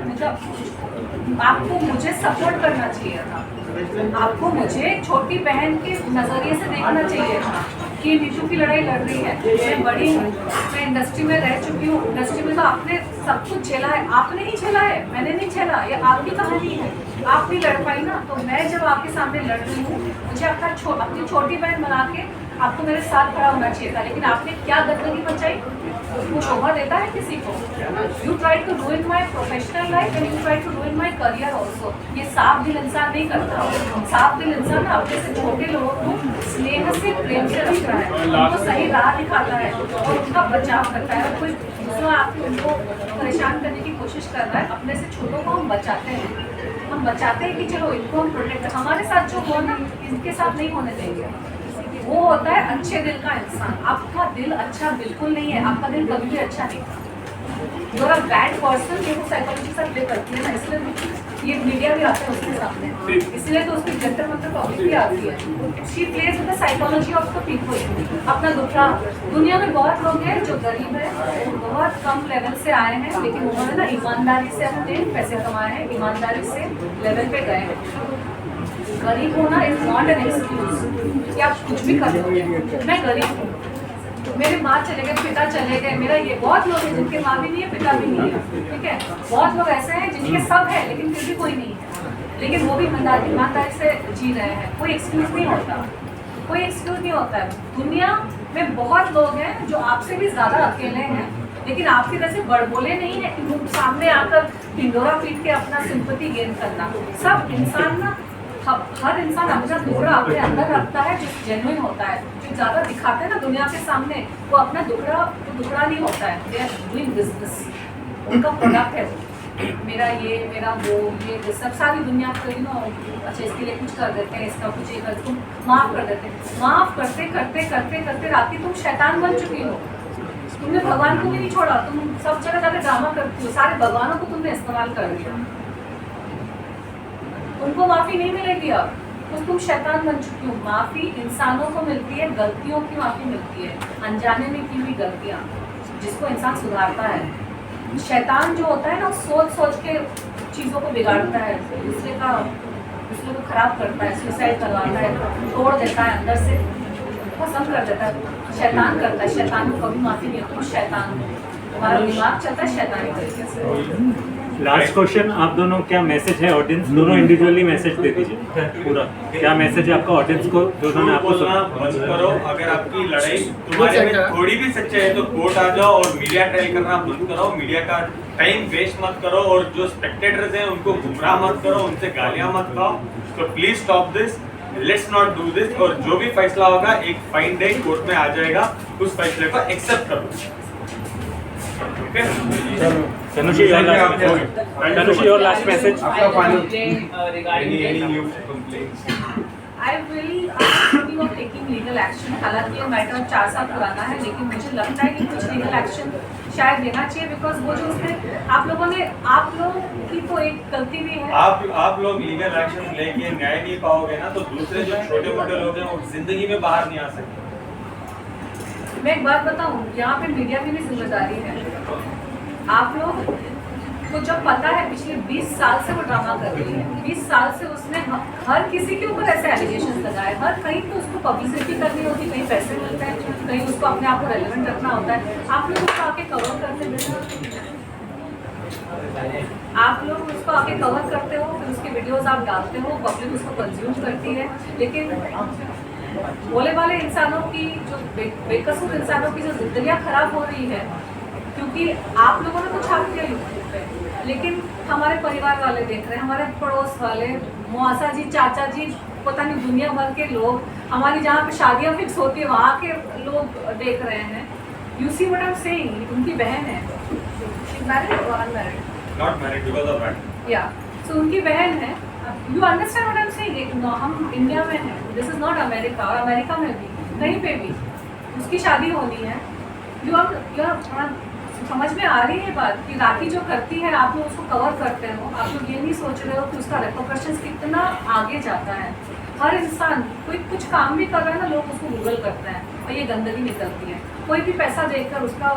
मतलब आपको मुझे सपोर्ट करना चाहिए था, आपको मुझे छोटी बहन के नज़रिए से देखना चाहिए था कि मीटू की लड़ाई लड़ रही है, मैं बड़ी हूँ, मैं इंडस्ट्री में रह चुकी हूँ, इंडस्ट्री में तो आपने सब कुछ झेला है, आपने ही झेला है, मैंने नहीं झेला, ये आपकी कहानी है, आप भी लड़ पाई ना। तो मैं जब आपके सामने लड़ रही हूँ, मुझे अपनी छोटी बहन बना के आपको मेरे साथ खड़ा होना चाहिए था, लेकिन आपने क्या गंदगी मचाई, वो शोभा देता है किसी को। You try to ruin my professional life and you try to ruin my career also. ये साफ दिल इंसान नहीं करता, साफ दिल इंसान अपने से छोटे लोगों को स्नेह से, प्रेम से रखता है, उनको सही राह दिखाता है और उनका बचाव करता है। और कोई दूसरा आपको उनको परेशान करने की कोशिश कर रहा है, अपने से छोटों को हम बचाते हैं, हम बचाते हैं कि चलो इनको हम प्रोटेक्ट, हमारे साथ जो हो ना इनके साथ नहीं होने देंगे। वो होता है अच्छे दिल का इंसान। आपका दिल अच्छा बिल्कुल नहीं है, आपका दिल कभी भी अच्छा नहीं था। जो बैड पर्सन ये वो साइकोलॉजी से प्ले करती है ना, इसलिए ये मीडिया भी आता है उसके सामने, इसलिए तो उसकी जंतर मंतर टॉपिक भी आती है। She plays with the psychology of the people. अपना दुखड़ा, दुनिया में बहुत लोग हैं जो गरीब है, बहुत कम लेवल से आए हैं, लेकिन उन्होंने ना ईमानदारी से अपने पैसे कमाए हैं, ईमानदारी से लेवल पे गए हैं। गरीब होना इज नॉट एन एक्सक्यूज कि आप कुछ भी कर लो। मैं गरीब हूँ, मेरे माँ चले गए, पिता चले गए, मेरा ये बहुत लोग हैं जिनके माँ भी नहीं है, पिता भी नहीं है, ठीक है। बहुत लोग ऐसे हैं जिनके सब है लेकिन फिर भी कोई नहीं है, लेकिन वो भी ईमानदारी से जी रहे हैं। कोई एक्सक्यूज नहीं होता, कोई एक्सक्यूज नहीं होता है। दुनिया में बहुत लोग हैं जो आपसे भी ज़्यादा अकेले हैं, लेकिन आपकी तरह से बड़बोले नहीं है कि सामने आकर ढिंडोरा पीट के अपना सिंपैथी गेन करना। सब इंसान ना, हर इंसान अपना दुखड़ा अपने अंदर रखता है जो जेन्युइन होता है। जो ज़्यादा दिखाते हैं ना दुनिया के सामने, वो अपना दुखड़ा नहीं होता है, दे आर डूइंग बिजनेस, उनका प्रोडक्ट है। मेरा ये मेरा वो ये सब सारी दुनिया को अच्छा इसके लिए कुछ कर देते हैं, इसका कुछ ये कर तुम माफ़ कर देते हैं। माफ़ करते करते करते करते राखी तुम शैतान बन चुकी हो। तुमने भगवान को भी नहीं छोड़ा, तुम सब जगह जाकर ड्रामा करती हो, सारे भगवानों को तुमने इस्तेमाल कर दिया। उनको माफ़ी नहीं मिलेगी अब, तो तुम शैतान बन चुकी हो। माफ़ी इंसानों को मिलती है, गलतियों की माफ़ी मिलती है, अनजाने में की हुई गलतियाँ जिसको इंसान सुधारता है। शैतान जो होता है ना, सोच सोच के चीज़ों को बिगाड़ता है, दूसरे को खराब करता है, सुसाइड करवाता है, तोड़ देता है अंदर से, खत्म कर देता है। शैतान करता है, शैतान को कभी माफ़ी नहीं होती। शैतान हमारा दिमाग चलता है शैतानी तरीके से। लास्ट क्वेश्चन, आप दोनों क्या मैसेज है ऑडियंस, दोनों इंडिविजुअली मैसेज दे दीजिए पूरा, क्या मैसेज है आपका ऑडियंस को जो उन्होंने आपको सुना। बंद करो, अगर आपकी लड़ाई तुम्हारे में थोड़ी भी सच्चाई है तो कोर्ट आ जाओ और मीडिया ट्रायल करना बंद करो, मीडिया का टाइम वेस्ट मत करो, और जो स्पेक्टेटर्स हैं उनको गुमराह मत करो, उनसे गालियां मत खाओ। तो please stop this, let's not do this. और जो भी फैसला होगा एक फाइन डे कोर्ट में आ जाएगा, उस फैसले को एक्सेप्ट करो। तनुश्री और last message. I will thinking of taking legal action। हालांकि ये मैटर 4 साल पुराना है, लेकिन मुझे लगता है कि कुछ लीगल एक्शन शायद लेना चाहिए, बिकॉज वो जो उसमें आप लोगों की तो एक गलती भी है। आप लोग लीगल एक्शन लेके न्याय नहीं पाओगे ना, तो दूसरे जो छोटे मोटे लोग हैं वो जिंदगी में बाहर नहीं आ सकते। मैं एक बात बताऊं, यहाँ पे मीडिया की भी जिम्मेदारी है। आप लोग को जब पता है पिछले 20 साल से वो ड्रामा कर रही है, 20 साल से उसने हर किसी के ऊपर ऐसे एलिगेशन लगाए, हर कहीं तो उसको पब्लिसिटी करनी होती, कहीं पैसे मिलते हैं, कहीं उसको अपने आप को रेलेवेंट रखना होता है। आप लोग उसको आके कवर करते आप लोग उसको आके कवर करते हो, फिर उसके वीडियोस आप डालते हो, पब्लिक उसको कंज्यूम करती है। लेकिन भोले वाले इंसानों की जो बेकसूर इंसानों की जो जिंदगियाँ खराब हो रही है, क्योंकि आप लोगों ने कुछ छाप दिया यूट्यूब पे, लेकिन हमारे परिवार वाले देख रहे हैं, हमारे पड़ोस वाले, मौसा जी, चाचा जी, पता नहीं दुनिया भर के लोग, हमारी जहाँ पे शादियाँ फिक्स होती है वहाँ के लोग देख रहे हैं। You see what I am saying, उनकी बहन है, मैरिड और unmarried, not married because of that, या सो उनकी बहन है। You understand what I am saying, हम इंडिया में हैं, दिस इज नॉट अमेरिका, और अमेरिका में भी कहीं पे भी उसकी शादी होनी है। समझ में आ रही है बात कि राखी जो करती है, आप लोग उसको कवर करते हो, आप लोग ये नहीं सोच रहे हो कि उसका रिपरकशंस कितना आगे जाता है। हर इंसान कोई कुछ काम भी कर रहा है ना, लोग उसको गूगल करते हैं और ये गंदगी निकलती है। कोई भी पैसा देकर उसके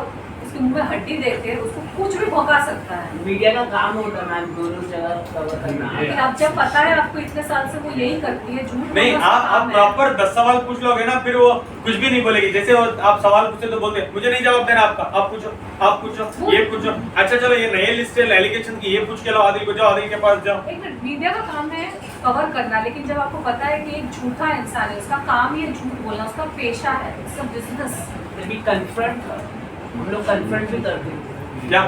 मुंह में हड्डी देके उसको कुछ भी भौंका सकता है। मीडिया का काम होता है मैम, दोनों जगह कवर करना। लेकिन अब जब पता है आपको, इतने साल से वो यही करती है, झूठ नहीं, आप प्रॉपर 10 सवाल पूछ लोगे ना, फिर वो कुछ भी नहीं बोलेगी। जैसे आप सवाल पूछे तो बोलते मुझे नहीं जवाब देना आपका, आप पूछो, ये पूछो। अच्छा चलो, ये नए लिस्ट है एलिगेशन की, ये पूछ के लो, आदिल को जाओ, आदिल के पास जाओ। एक मिनट, मीडिया का काम है कवर करना, लेकिन जब आपको पता है कि एक झूठा इंसान है, उसका काम ही है झूठ बोलना, उसका पेशा है, उसका बिजनेस, हम लोग कन्फ्रंट भी करते हैं। क्या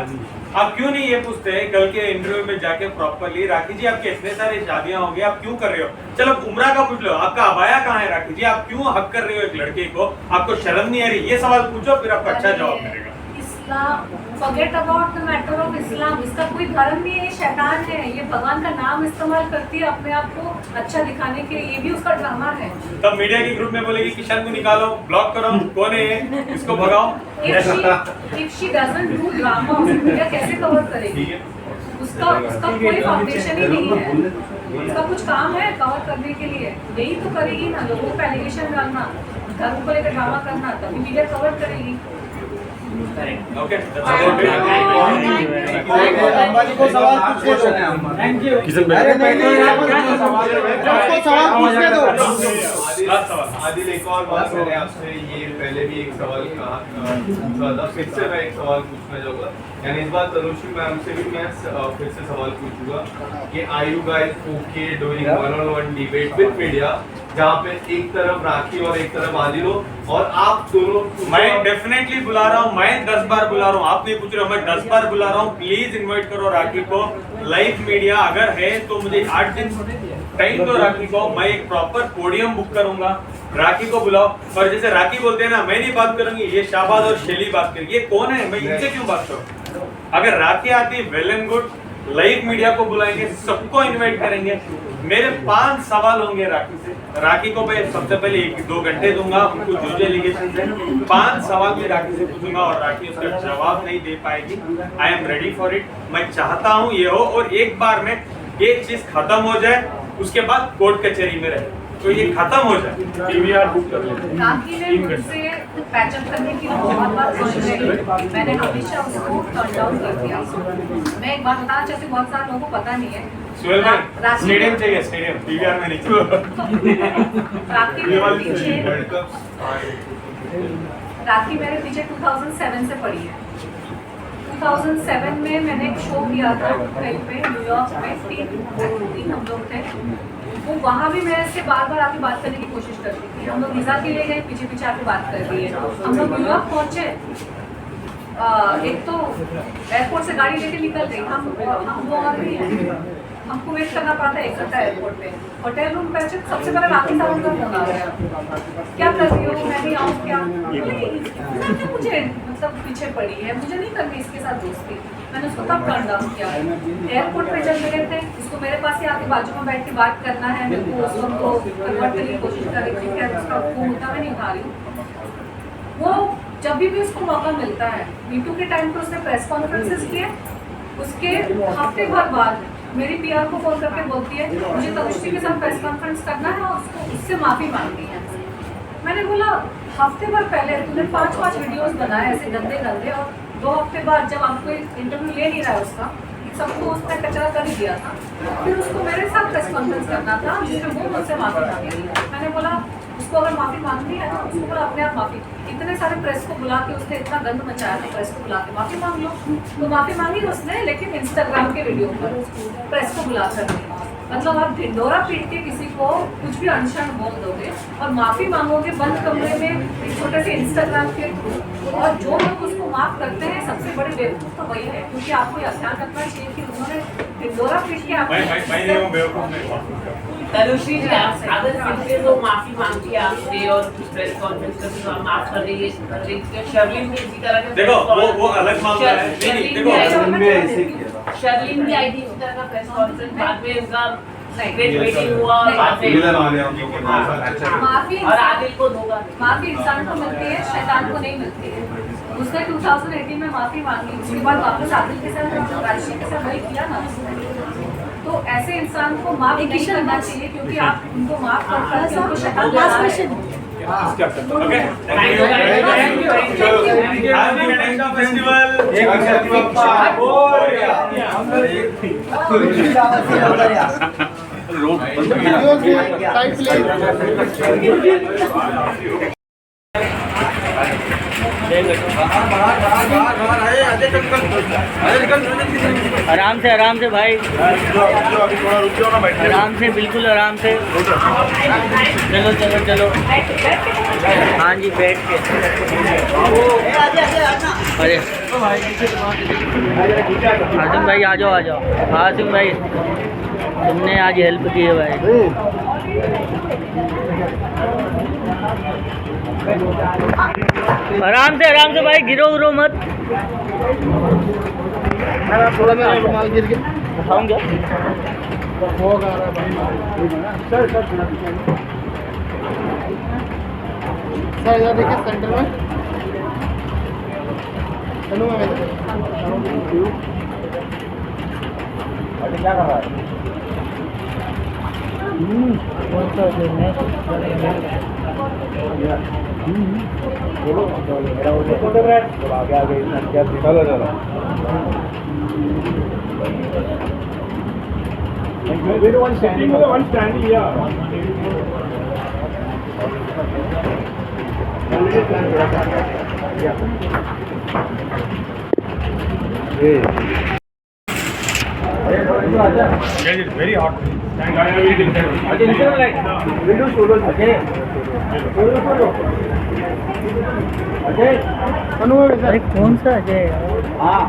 आप क्यों नहीं ये पूछते हैं कल के इंटरव्यू में जाके प्रॉपरली, राखी जी आपके इतने सारे शादियां हो गई, आप क्यों कर रहे हो? चलो उम्रा का पूछ लो, आपका अबाया कहाँ है राखी जी, आप क्यों हक कर रहे हो एक लड़के को, आपको शर्म नहीं आ रही? ये सवाल पूछो, फिर आपको अच्छा जवाब मिलेगा। Islam, forget about the matter of Islam, इसका कोई धर्म नहीं है, ये शैतान है, ये भगवान का नाम इस्तेमाल करती है अपने आप को अच्छा दिखाने के लिए, ये भी उसका ड्रामा है। तब मीडिया के ग्रुप में बोलेगी किशन को निकालो, ब्लॉक करो, कौन है ये, इसको भगाओ। If she doesn't do drama, media कैसे कवर करेगी? उसका कोई फाउंडेशन ही नहीं है, उसका कुछ काम है कवर करने के लिए, यही तो करेगी ना, लोगों को एलिगेशन डालना, धर्म को लेकर ड्रामा करना, तभी मीडिया कवर करेगी। ओके, अंबानी को सवाल पूछने दो। Thank you. अरे नहीं, उसको सवाल पूछने दो। आदिल, एक और बात मैंने आपसे ये पहले भी एक सवाल पूछा था, फिर से मैं एक सवाल पूछना चाहूँगा, यानी इस बार तनुश्री मैम से भी मैं फिर से सवाल पूछूंगा कि are you guys okay doing one on one debate with media, जहाँ पे एक तरफ राखी और एक तरफ आदिल हो, और आप दोनों, मैं डेफिनेटली बुला रहा हूँ, मैं 10 बार बुला रहा हूँ, आप नहीं पूछ रहे हो, मैं 10 बार बुला रहा हूँ। प्लीज इनवाइट करो राखी को, लाइव मीडिया अगर है तो मुझे 8 दिन टाइम दो राखी को, मैं एक प्रॉपर पोडियम बुक करूंगा, राखी को बुलाओ। और जैसे राखी बोलते हैं ना, मैं नहीं बात करूंगी, ये शाहबाज और शैली बात करेंगे, ये कौन है, मैं इनसे क्यों बात करूं? अगर राखी आती well and good, live media को बुलाएंगे, सबको इनवाइट करेंगे। मेरे 5 सवाल होंगे राखी से। राखी को मैं सबसे पहले 1-2 घंटे दूंगा, उनको जो जो एलिगेशन है 5 सवाल भी राखी से पूछूंगा और राखी उसका जवाब नहीं दे पाएगी। I am ready for it. मैं चाहता हूँ ये हो और एक बार में एक चीज खत्म हो जाए, उसके बाद कोर्ट कचहरी में रहे, तो ये खत्म हो जाए। पीवीआर बुक कर लेते हैं। राखी ने मुझसे पैचअप करने की बहुत बार कोशिश की, मैंने हमेशा उसको टर्न डाउन कर दिया। मैं एक बात बताना चाहती हूँ, बहुत सारे लोगों को पता नहीं है। सुहेल भाई, स्टेडियम चाहिए, स्टेडियम, पीवीआर में नहीं चाहिए। राखी मेरे पीछे 2007 से पड़ी है। 2007 में मैंने एक शो किया था कहीं पे न्यूयॉर्क में, 3 हम लोग थे। वो वहाँ भी मेरे से बार बार आके बात करने की कोशिश करती थी। हम लोग वीज़ा के लिए गए, पीछे पीछे आके बात कर रही है। हम लोग न्यूयॉर्क पहुँचे, एक तो एयरपोर्ट से गाड़ी लेके निकल गई, हम वो और भी हैं, हमको वेट करना पड़ा था 1 घंटा एयरपोर्ट पे। होटल रूम पे सबसे पहले राखी साहब का फोन आ गया, क्या कर रही हो, मैं भी आऊँ क्या? मुझे मतलब पीछे पड़ी है, मुझे नहीं करनी इसके साथ दोस्ती। मैंने उसको तब टर्न डाउन किया। एयरपोर्ट पे जब गए थे, इसको मेरे पास ही आके बाजू में बैठ के बात करना है, मेरे को उसको कन्वर्ट करने की कोशिश कर रही थी, क्या उसका फोन उठा मैं नहीं उठा रही हूँ। वो जब भी उसको मौका मिलता है, मीटू के टाइम पे उसने प्रेस कॉन्फ्रेंसेस किए, उसके हफ्ते भर बाद मेरी पीआर को फोन करके बोलती है मुझे तनुश्री के साथ प्रेस कॉन्फ्रेंस करना है और उसको उससे माफ़ी मांगनी है। मैंने बोला हफ्ते भर पहले तूने 5 वीडियोस बनाए ऐसे गंदे गंदे, और 2 हफ्ते बाद जब आपको इंटरव्यू ले नहीं रहा है उसका, सबको उसने कचरा कर ही दिया था, फिर उसको मेरे साथ प्रेस कॉन्फ्रेंस करना था जिसमें वो मुझसे माफ़ी मांगी। मैंने बोला उसको अगर माफ़ी मांगनी है तो उसको बोला अपने आप माफ़ी, इतने सारे प्रेस को बुला के उसने इतना गंद मचाया था, प्रेस को बुला के माफ़ी मांग लो। तो माफ़ी मांगी उसने, लेकिन इंस्टाग्राम के वीडियो पर प्रेस को बुला कर, मतलब आप ढिंडोरा पीट के किसी को कुछ भी अनशन बोल दोगे और माफ़ी मांगोगे बंद कमरे में एक छोटे से इंस्टाग्राम के थ्रू, और जो लोग उसको माफ़ करते हैं सबसे बड़े बेवकूफ़ तो वही है, क्योंकि आपको यह ध्यान रखना चाहिए कि उन्होंने ढिंडोरा पीट के तनुश्री जी, आप अगर फिर से वो माफी मांगती है आपसे और प्रेस कॉन्फ्रेंस करके तो आप माफ कर रही है, शर्लिन भी इसी तरह का देखो वो अलग मामला है। नहीं देखो शर्लिन भी आई थी इसी तरह का प्रेस कॉन्फ्रेंस, बाद में उनका ग्रेट मीटिंग हुआ और बाद में माफ़ी और आदिल को धोखा। माफ़ी इंसान को मिलती है, शैतान को नहीं मिलती है। उसने 2018 में माफ़ी मांगी, उसके बाद वापस आदिल के साथ राशि के साथ वही किया ना। तो ऐसे इंसान को माफ़ नहीं करना चाहिए, क्योंकि आप उनको माफ़ करके उनको शैतान बना रहे हैं। ओके, आराम से भाई, आराम से, बिल्कुल आराम से। चलो चलो चलो, हाँ जी बैठ के। अरे आसिम भाई आ जाओ आ जाओ। आसिम भाई तुमने आज हेल्प की है भाई। आराम से भाई, गिरो उरो मत। थोड़ा मेरा रुमाल गिर गया, उठाऊंगा। सर इधर देखिए सेंटर में क्या कर रहा है? Very hot. अरे कौन सा अजय? हाँ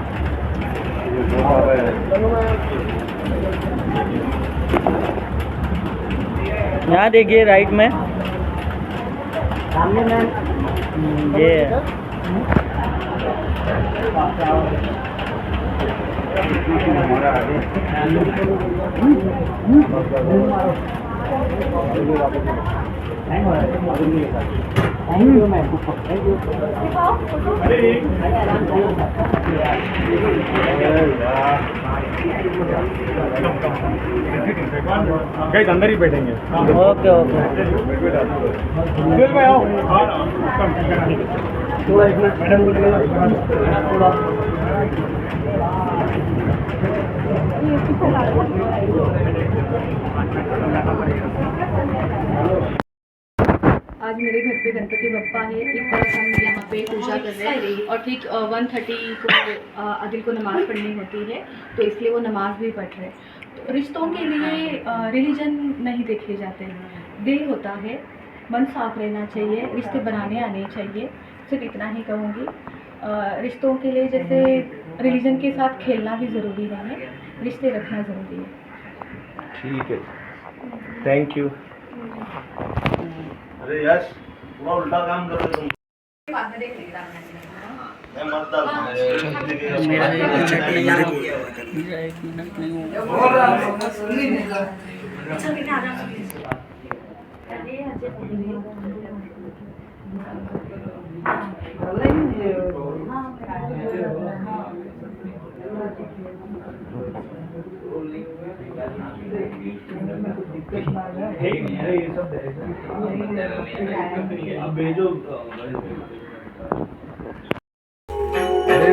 यहाँ देखिए राइट में सामने में ये गाइस अंदर ही बैठेंगे। ओके ओके सुहेल भाई आओ। थोड़ा एक मिनट मैडम थोड़ा आज मेरे घर पे गणपति बप्पा है। एक तरफ हम यहाँ पे पूजा कर रहे हैं और ठीक 1:30 को आदिल को नमाज़ पढ़नी होती है, तो इसलिए वो नमाज़ भी पढ़ रहे हैं। तो रिश्तों के लिए रिलीजन नहीं देखे जाते हैं, दिल होता है, मन साफ रहना चाहिए, रिश्ते बनाने आने चाहिए, सिर्फ इतना ही कहूँगी। रिश्तों के लिए जैसे रिलीजन के साथ खेलना भी ज़रूरी नहीं है, रिश्ते रखना ज़रूरी है। ठीक है, थैंक यू। अरे यश पूरा उल्टा काम कर रहे तुम।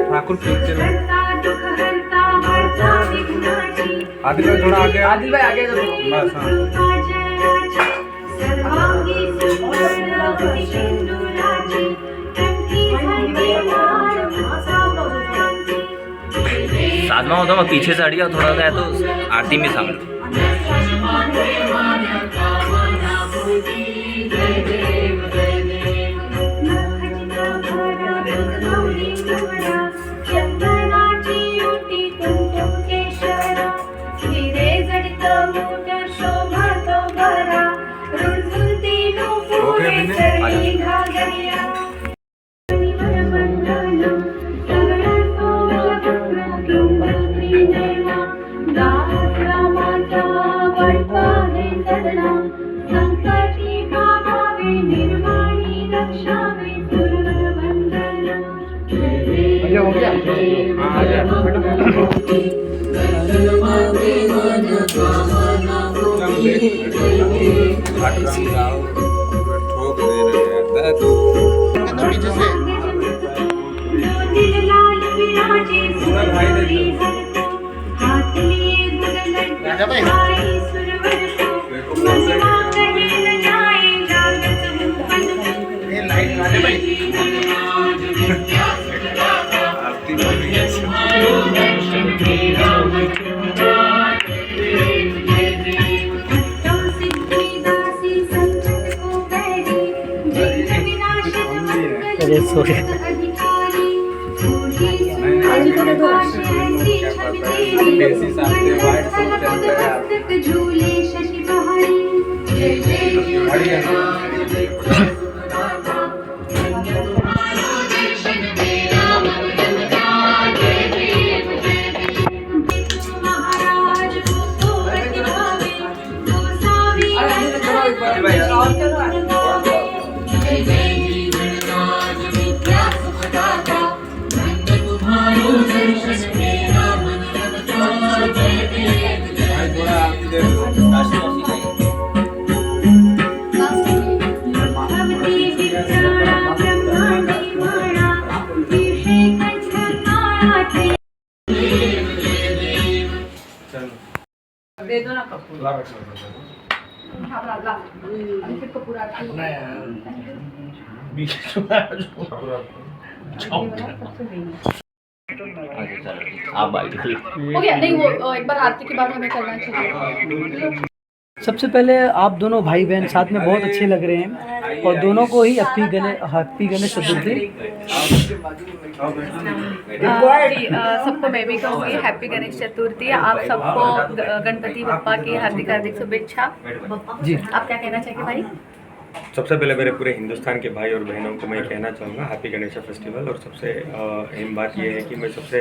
ठाकुर आदिल भाई थोड़ा आगे, आदिल भाई आगे बस। साथ में होता मैं पीछे से हट गया थोड़ा सा है तो आरती में शामिल। दे दो ना कपूर। आप बाइट हो गया नहीं, वो एक बार आरती के बाद हमें करना चाहिए। सबसे पहले आप दोनों भाई बहन साथ में बहुत अच्छे लग रहे हैं और दोनों को ही हैप्पी गणेश चतुर्थी। सबको मैं भी कहूँगी हैप्पी गणेश चतुर्थी। आप सबको गणपति बप्पा की हार्दिक हार्दिक शुभेच्छा। जी आप क्या कहना चाहिए भाई? सबसे पहले मेरे पूरे हिंदुस्तान के भाई और बहनों को मैं कहना चाहूँगा हैप्पी गणेश फेस्टिवल। और सबसे अहम बात यह है कि मैं सबसे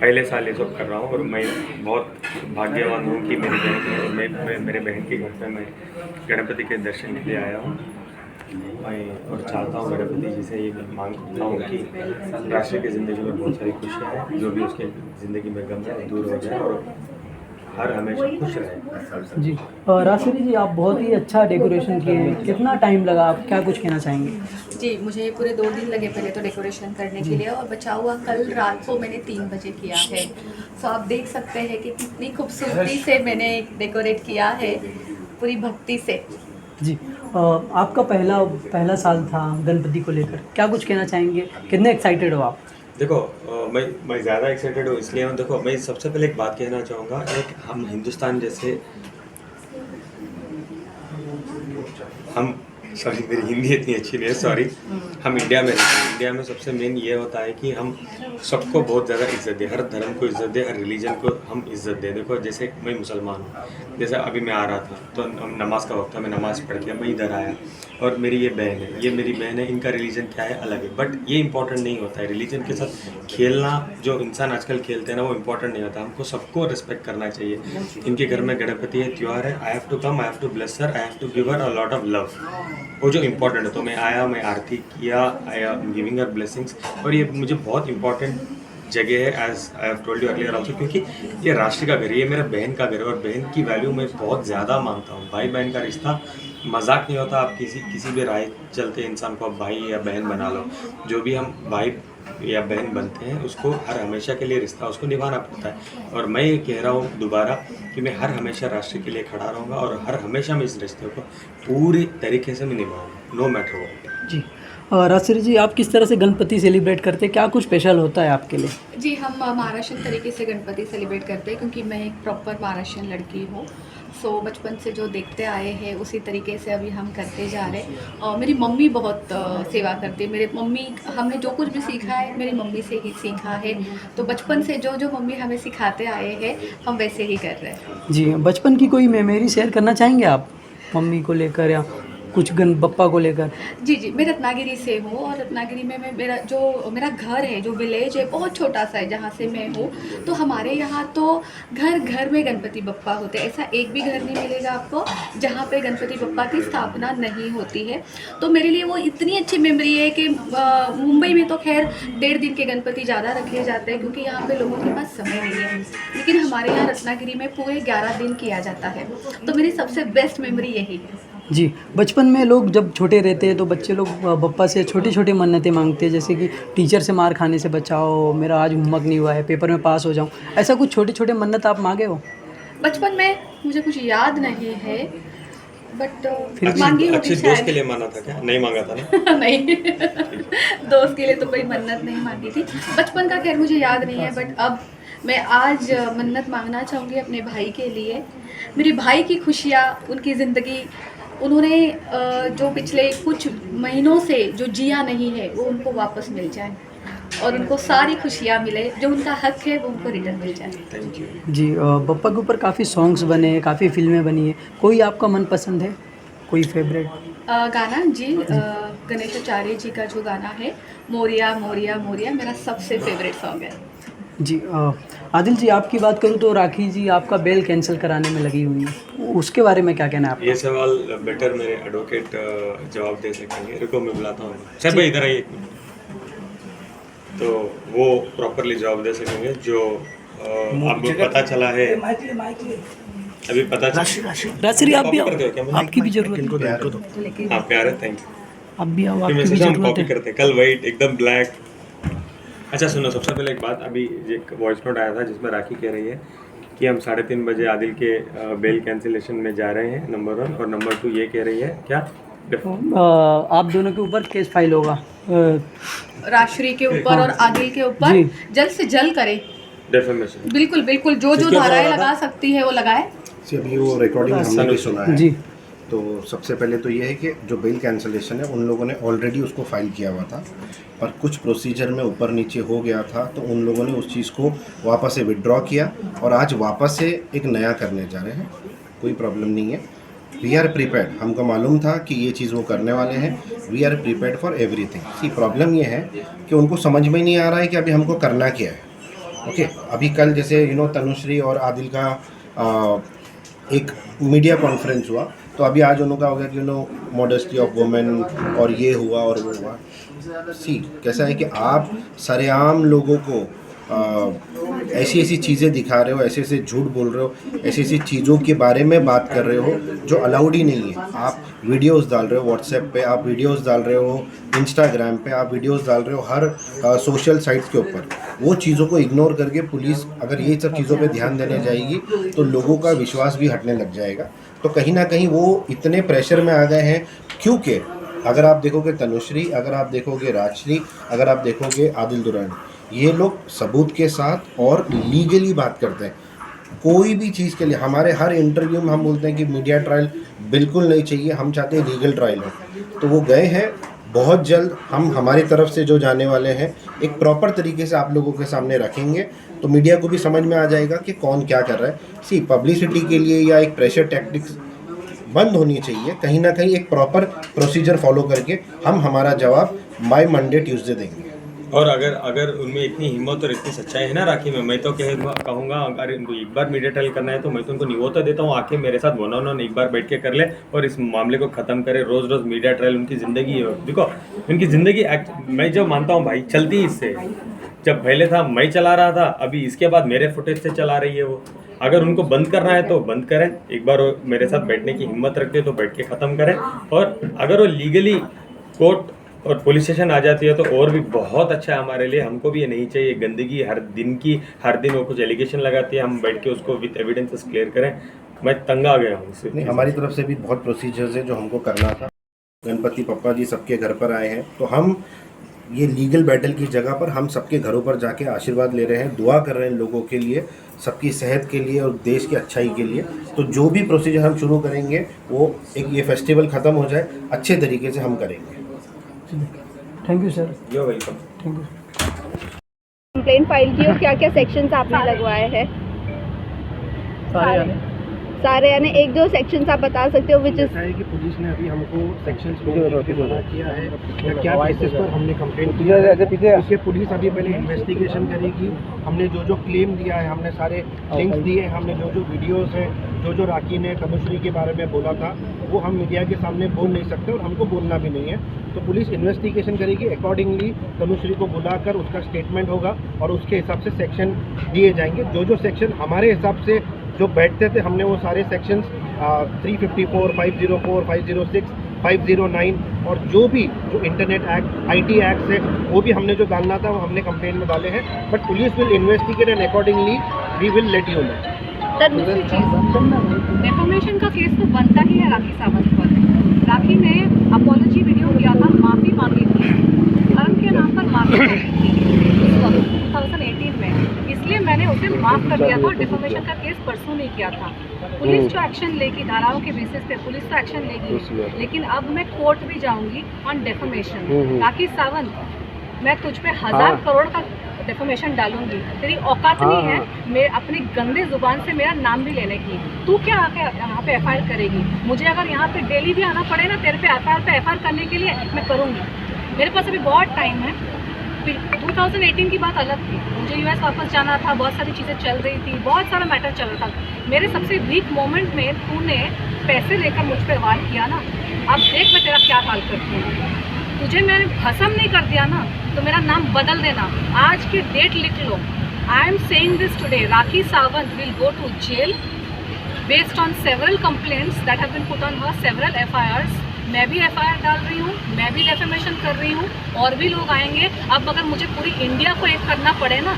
पहले साल ये सब कर रहा हूँ और मैं बहुत भाग्यवान हूँ कि मेरी बहन है और मैं मेरे बहन के घर पे मैं गणपति के दर्शन के लिए आया हूँ। मैं और चाहता हूँ गणपति जी से ये मांगता हूँ कि राष्ट्र की ज़िंदगी में बहुत सारी खुशियाँ हैं, जो भी उसके ज़िंदगी में गम है दूर हो जाए और हर हमेशा खुश रहे। जी राशि जी, आप बहुत ही अच्छा डेकोरेशन किए हैं, कितना टाइम लगा, आप क्या कुछ कहना चाहेंगे? जी, मुझे पूरे 2 दिन लगे पहले तो डेकोरेशन करने के लिए, और बचा हुआ कल रात को मैंने 3 बजे किया है। तो आप देख सकते हैं कि कितनी खूबसूरती से मैंने डेकोरेट किया है, पूरी भक्ति से। जी आपका पहला साल था गणपति को लेकर, क्या कुछ कहना चाहेंगे, कितने एक्साइटेड हो आप? देखो मैं ज़्यादा एक्साइटेड हूँ इसलिए हूँ। देखो मैं सबसे पहले एक बात कहना चाहूँगा, एक हम हिंदुस्तान जैसे हम सॉरी मेरी हिंदी इतनी अच्छी नहीं है, सॉरी, हम इंडिया में रहते हैं। इंडिया में सबसे मेन ये होता है कि हम सबको बहुत ज़्यादा इज्जत दें, हर धर्म को इज्जत दें, हर रिलीजन को हम इज्जत दें। देखो जैसे मैं मुसलमान हूँ, जैसे अभी मैं आ रहा था तो नमाज का वक्त था, मैं नमाज़ पढ़ के मैं इधर आया और मेरी ये बहन है, ये मेरी बहन है, इनका रिलीजन क्या है अलग है, बट ये इंपॉर्टेंट नहीं होता है। रिलीजन के साथ खेलना जो इंसान आजकल खेलते हैं ना, वो इंपॉर्टेंट नहीं होता। हमको सबको रिस्पेक्ट करना चाहिए। इनके घर में गणपति है, त्यौहार है, I have to come, I have to bless her, I have to give her a lot of love, वो जो इम्पोर्टेंट है। तो मैं आया, मैं आरती किया, I am giving her blessings, और ये मुझे बहुत इंपॉर्टेंट जगह है, as I have told you earlier also, क्योंकि ये राष्ट्र का घर है, ये मेरा बहन का घर है और बहन की वैल्यू मैं बहुत ज़्यादा मानता हूँ। भाई बहन का रिश्ता मजाक नहीं होता। आप किसी भी राय चलते इंसान को आप भाई या बहन बना लो, जो भी हम भाई या बहन बनते हैं उसको हर हमेशा के लिए रिश्ता उसको निभाना पड़ता है। और मैं ये कह रहा हूँ दोबारा कि मैं हर हमेशा राष्ट्र के लिए खड़ा रहूँगा और हर हमेशा मैं इस रिश्ते को पूरी तरीके से मैं निभाऊँगा, नो मैटर व्हाट। जी राशि जी, आप किस तरह से गणपति सेलिब्रेट करते हैं, क्या कुछ स्पेशल होता है आपके लिए? जी, हम महाराष्ट्रियन तरीके से गणपति सेलिब्रेट करते हैं, क्योंकि मैं एक प्रॉपर महाराष्ट्रियन लड़की हूँ। सो बचपन से जो देखते आए हैं उसी तरीके से अभी हम करते जा रहे हैं। और मेरी मम्मी बहुत सेवा करती है। मेरे मम्मी, हमने जो कुछ भी सीखा है मेरी मम्मी से ही सीखा है। तो बचपन से जो जो मम्मी हमें सिखाते आए हैं हम वैसे ही कर रहे हैं। जी, बचपन की कोई मेमोरी शेयर करना चाहेंगे आप मम्मी को लेकर या कुछ बप्पा को लेकर? जी जी, मैं रत्नागिरी से हूँ और रत्नागिरी में मेरा घर है, जो विलेज है, बहुत छोटा सा है जहाँ से मैं हूँ। तो हमारे यहाँ तो घर घर में गणपति बप्पा होते हैं। ऐसा एक भी घर नहीं मिलेगा आपको जहाँ पे गणपति बप्पा की स्थापना नहीं होती है। तो मेरे लिए वो इतनी अच्छी मेमोरी है कि मुंबई में तो खैर 1.5 दिन के गणपति ज़्यादा रखे जाते हैं, क्योंकि यहाँ पे लोगों के पास समय नहीं है। लेकिन हमारे यहाँ रत्नागिरी में पूरे 11 दिन किया जाता है। तो मेरी सबसे बेस्ट मेमोरी यही है। जी, बचपन में लोग जब छोटे रहते हैं तो बच्चे लोग बप्पा से छोटी छोटी मन्नतें मांगते हैं, जैसे कि टीचर से मार खाने से बचाओ, मेरा आज होमवर्क नहीं हुआ है, पेपर में पास हो जाऊं। ऐसा कुछ छोटे छोटे मन्नत आप मांगे हो? बचपन में मुझे कुछ याद नहीं है, बट मांगी होगी शायद। दोस्त के लिए मांगा था क्या? नहीं मांगा था ना? नहीं, दोस्त के लिए तो कोई मन्नत नहीं मांगी थी। बचपन का खैर मुझे याद नहीं है, बट अब मैं आज मन्नत मांगना चाहूँगी अपने भाई के लिए। मेरे भाई की खुशियाँ, उनकी ज़िंदगी, उन्होंने जो पिछले कुछ महीनों से जो जिया नहीं है वो उनको वापस मिल जाए और उनको सारी खुशियाँ मिले, जो उनका हक है वो उनको रिटर्न मिल जाए। जी, बप्पा के ऊपर काफ़ी सॉन्ग्स बने हैं, काफ़ी फिल्में बनी हैं, कोई आपका मनपसंद है, कोई फेवरेट गाना? जी, गणेशाचार्य जी का जो गाना है मोरिया मोरिया मोरिया, मेरा सबसे फेवरेट सॉन्ग है। जी, आदिल जी आपकी बात करूँ तो राखी जी आपका बेल कैंसिल कराने में लगी हुई है, उसके बारे में क्या कहना है आपका? ये सवाल बेटर मेरे एडवोकेट जवाब दे सकेंगे। रुको मैं बुलाता हूँ सर भाई, इधर आइए। तो वो प्रॉपरली जवाब दे सकेंगे। जो आपको पता चला है, अभी पता राशि आप भी आपकी भी जरूरत है। आप प्यार है, थैंक यू। अब भी आपकी भी जरूरत है। करते कल वाइट एकदम ब्लैक। अच्छा सुनो, सबसे पहले एक बात, अभी एक वॉइस नोट आया था जिसमें राखी कह रही है कि हम 3:30 बजे आदिल के बेल कैंसिलेशन में जा रहे हैं, नंबर 1, और नंबर 2 ये कह रही है क्या आप दोनों के ऊपर केस फाइल होगा, राश्री के ऊपर और आदिल के ऊपर, जल्द से जल्द करे डेफेमेशन। बिल्कुल बिल्कुल, जो जो धाराएं लगा सकती है वो लगाए। अभी वो रिकॉर्डिंग हमने भी सुना है जी। तो सबसे पहले तो ये है कि जो बेल कैंसिलेशन है उन लोगों ने ऑलरेडी उसको फाइल किया हुआ था, पर कुछ प्रोसीजर में ऊपर नीचे हो गया था, तो उन लोगों ने उस चीज़ को वापस से विड्रॉ किया और आज वापस से एक नया करने जा रहे हैं। कोई प्रॉब्लम नहीं है, वी आर प्रिपेयर्ड। हमको मालूम था कि ये चीज़ वो करने वाले हैं, we are prepared for everything. See problem ये है कि उनको समझ में नहीं आ रहा है कि अभी हमको करना क्या है। ओके, अभी कल जैसे तनुश्री और आदिल का एक मीडिया कॉन्फ्रेंस हुआ, तो अभी आज उनका हो गया कि मॉडेस्टी ऑफ वुमेन और ये हुआ और वो हुआ। सी कैसा है कि आप सरेआम लोगों को ऐसी ऐसी चीज़ें दिखा रहे हो, ऐसे ऐसे झूठ बोल रहे हो, ऐसी ऐसी चीज़ों के बारे में बात कर रहे हो जो अलाउड ही नहीं है। आप वीडियोस डाल रहे हो व्हाट्सएप पे, आप वीडियोस डाल रहे हो इंस्टाग्राम पे, आप वीडियोस डाल रहे हो हर सोशल साइट्स के ऊपर। वो चीज़ों को इग्नोर करके पुलिस अगर ये सब चीज़ों पे ध्यान देने जाएगी तो लोगों का विश्वास भी हटने लग जाएगा। तो कहीं ना कहीं वो इतने प्रेशर में आ गए हैं, क्योंकि अगर आप देखोगे तनुश्री, अगर आप देखोगे राजश्री, अगर आप देखोगे आदिल दुरानी, ये लोग सबूत के साथ और लीगली बात करते हैं। कोई भी चीज़ के लिए हमारे हर इंटरव्यू में हम बोलते हैं कि मीडिया ट्रायल बिल्कुल नहीं चाहिए, हम चाहते हैं लीगल ट्रायल हो। तो वो गए हैं, बहुत जल्द हम हमारी तरफ से जो जाने वाले हैं एक प्रॉपर तरीके से आप लोगों के सामने रखेंगे, तो मीडिया को भी समझ में आ जाएगा कि कौन क्या कर रहा है। सी पब्लिसिटी के लिए या एक प्रेशर टैक्टिक्स बंद होनी चाहिए, कहीं ना कहीं एक प्रॉपर प्रोसीजर फॉलो करके हम हमारा जवाब बाय मंडे ट्यूसडे देंगे। और अगर उनमें इतनी हिम्मत और इतनी सच्चाई है ना राखी में, मैं तो कहूँगा अगर इनको एक बार मीडिया ट्रायल करना है तो मैं तो उनको न्योता देता हूँ, आके मेरे साथ वन ऑन वन एक बार बैठ के कर ले और इस मामले को ख़त्म करे। रोज़ रोज़ मीडिया ट्रायल उनकी ज़िंदगी है। देखो उनकी ज़िंदगी मैं जो मानता हूँ भाई चलती इससे, जब पहले था मैं चला रहा था, अभी इसके बाद मेरे फुटेज से चला रही है वो। अगर उनको बंद करना है तो बंद करें, एक बार वो मेरे साथ बैठने की हिम्मत रखते तो बैठ के ख़त्म करें। और अगर वो लीगली कोर्ट और पुलिस स्टेशन आ जाती है तो और भी बहुत अच्छा है हमारे लिए। हमको भी ये नहीं चाहिए गंदगी हर दिन वो कुछ एलिगेशन लगाती है, हम बैठ के उसको विद एविडेंसेस क्लियर करें। मैं तंग आ गया हूँ इससे। नहीं, हमारी तरफ से भी बहुत प्रोसीजर्स है जो हमको करना था। गणपति पप्पा जी सबके घर पर आए हैं, तो हम ये लीगल बैटल की जगह पर हम सबके घरों पर जाके आशीर्वाद ले रहे हैं, दुआ कर रहे हैं लोगों के लिए, सबकी सेहत के लिए और देश की अच्छाई के लिए। तो जो भी प्रोसीजर हम शुरू करेंगे वो एक ये फेस्टिवल ख़त्म हो जाए अच्छे तरीके से हम करेंगे। Thank you sir. Yo welcome. Thank you. Complaint file की और क्या क्या सेक्शंस आपने लगवाए हैं? सारे यानी एक दो सेक्शंस आप बता सकते हो विच इज है कि पुलिस ने अभी हमको सेक्शंस में मना किया है या क्या बेसिस पर हमने कंप्लेंट किया है, इसके पुलिस अभी पहले इन्वेस्टिगेशन करेगी। हमने जो क्लेम दिया है, हमने सारे लिंक्स दिए, हमने जो वीडियोस हैं, जो राखी ने तनुश्री के बारे में बोला था वो हम मीडिया के सामने बोल नहीं सकते और हमको बोलना भी नहीं है। तो पुलिस इन्वेस्टिगेशन करेगी, अकॉर्डिंगली तनुश्री को बुलाकर उसका स्टेटमेंट होगा और उसके हिसाब से सेक्शन दिए जाएंगे। जो सेक्शन हमारे हिसाब से जो बैठते थे हमने वो सारे सेक्शंस 354, 504, 506, 509 और जो इंटरनेट एक्ट, IT एक्ट है वो भी हमने जो डालना था वो हमने कंप्लेन में डाले हैं। But police will investigate and accordingly we will let you know. Defamation का केस तो बनता ही है राखी सावंत पर। राखी ने अपॉलॉजी वीडियो किया था, माफ़ी मांगी थी, धर्म के नाम पर माफी मांगी थी उस वक्त 2018 में, इसलिए मैंने उसे माफ़ कर दिया था और डेफोमेशन का केस परसों नहीं किया था। पुलिस जो एक्शन लेगी धाराओं के बेसिस पे पुलिस तो एक्शन लेगी, लेकिन अब मैं कोर्ट भी जाऊंगी ऑन डेफोमेशन। राखी सावंत, मैं तुझ पे 1000 करोड़ का डेफोमेशन डालूंगी, तेरी औकात नहीं है मैं अपनी गंदे जुबान से मेरा नाम भी लेने की। तू क्या आके यहाँ पे FIR करेगी? मुझे अगर यहाँ पे डेली भी आना पड़े ना तेरे पे FIR करने के लिए, मैं करूँगी। मेरे पास अभी बहुत टाइम है। 2018 की बात अलग थी, मुझे US वापस जाना था, बहुत सारी चीज़ें चल रही थी, बहुत सारा मैटर चल रहा था। मेरे सबसे वीक मोमेंट में तूने पैसे लेकर मुझ पर वार किया ना, अब देख मैं तेरा क्या हाल करती हूँ। तुझे मैंने भस्म नहीं कर दिया ना तो मेरा नाम बदल देना, आज की डेट लिख लो। I am saying this today, Rakhi Sawant will go to jail based on several complaints that have been put on her, several FIRs। मैं भी FIR डाल रही हूँ, मैं भी डेफेमेशन कर रही हूँ, और भी लोग आएंगे। अब अगर मुझे पूरी इंडिया को एक करना पड़े ना,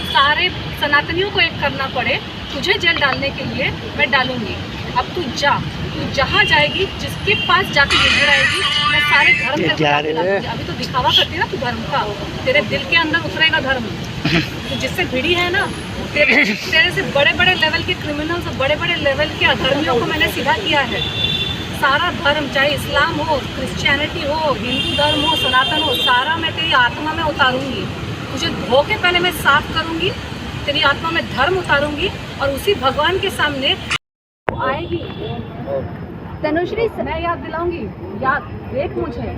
सारे सनातनियों को एक करना पड़े तुझे जेल डालने के लिए, मैं डालूंगी। अब तू जहाँ जाएगी, जिसके पास जाके गिर आएगी, मैं सारे धर्म के अभी तो दिखावा करती है ना तू धर्म का, तेरे दिल के अंदर उतरेगा धर्म। तो जिससे भिड़ी है ना, तेरे से बड़े बड़े लेवल के क्रिमिनल्स और बड़े बड़े लेवल के अधर्मियों को मैंने सीधा किया है। सारा धर्म, चाहे इस्लाम हो, क्रिश्चियनिटी हो, हिंदू धर्म हो, सनातन हो, सारा मैं तेरी आत्मा में उतारूंगी। तुझे धो के पहले मैं साफ करूंगी, तेरी आत्मा में धर्म उतारूंगी और उसी भगवान के सामने आएगी। तनुश्री, मैं याद दिलाऊंगी, याद देख मुझे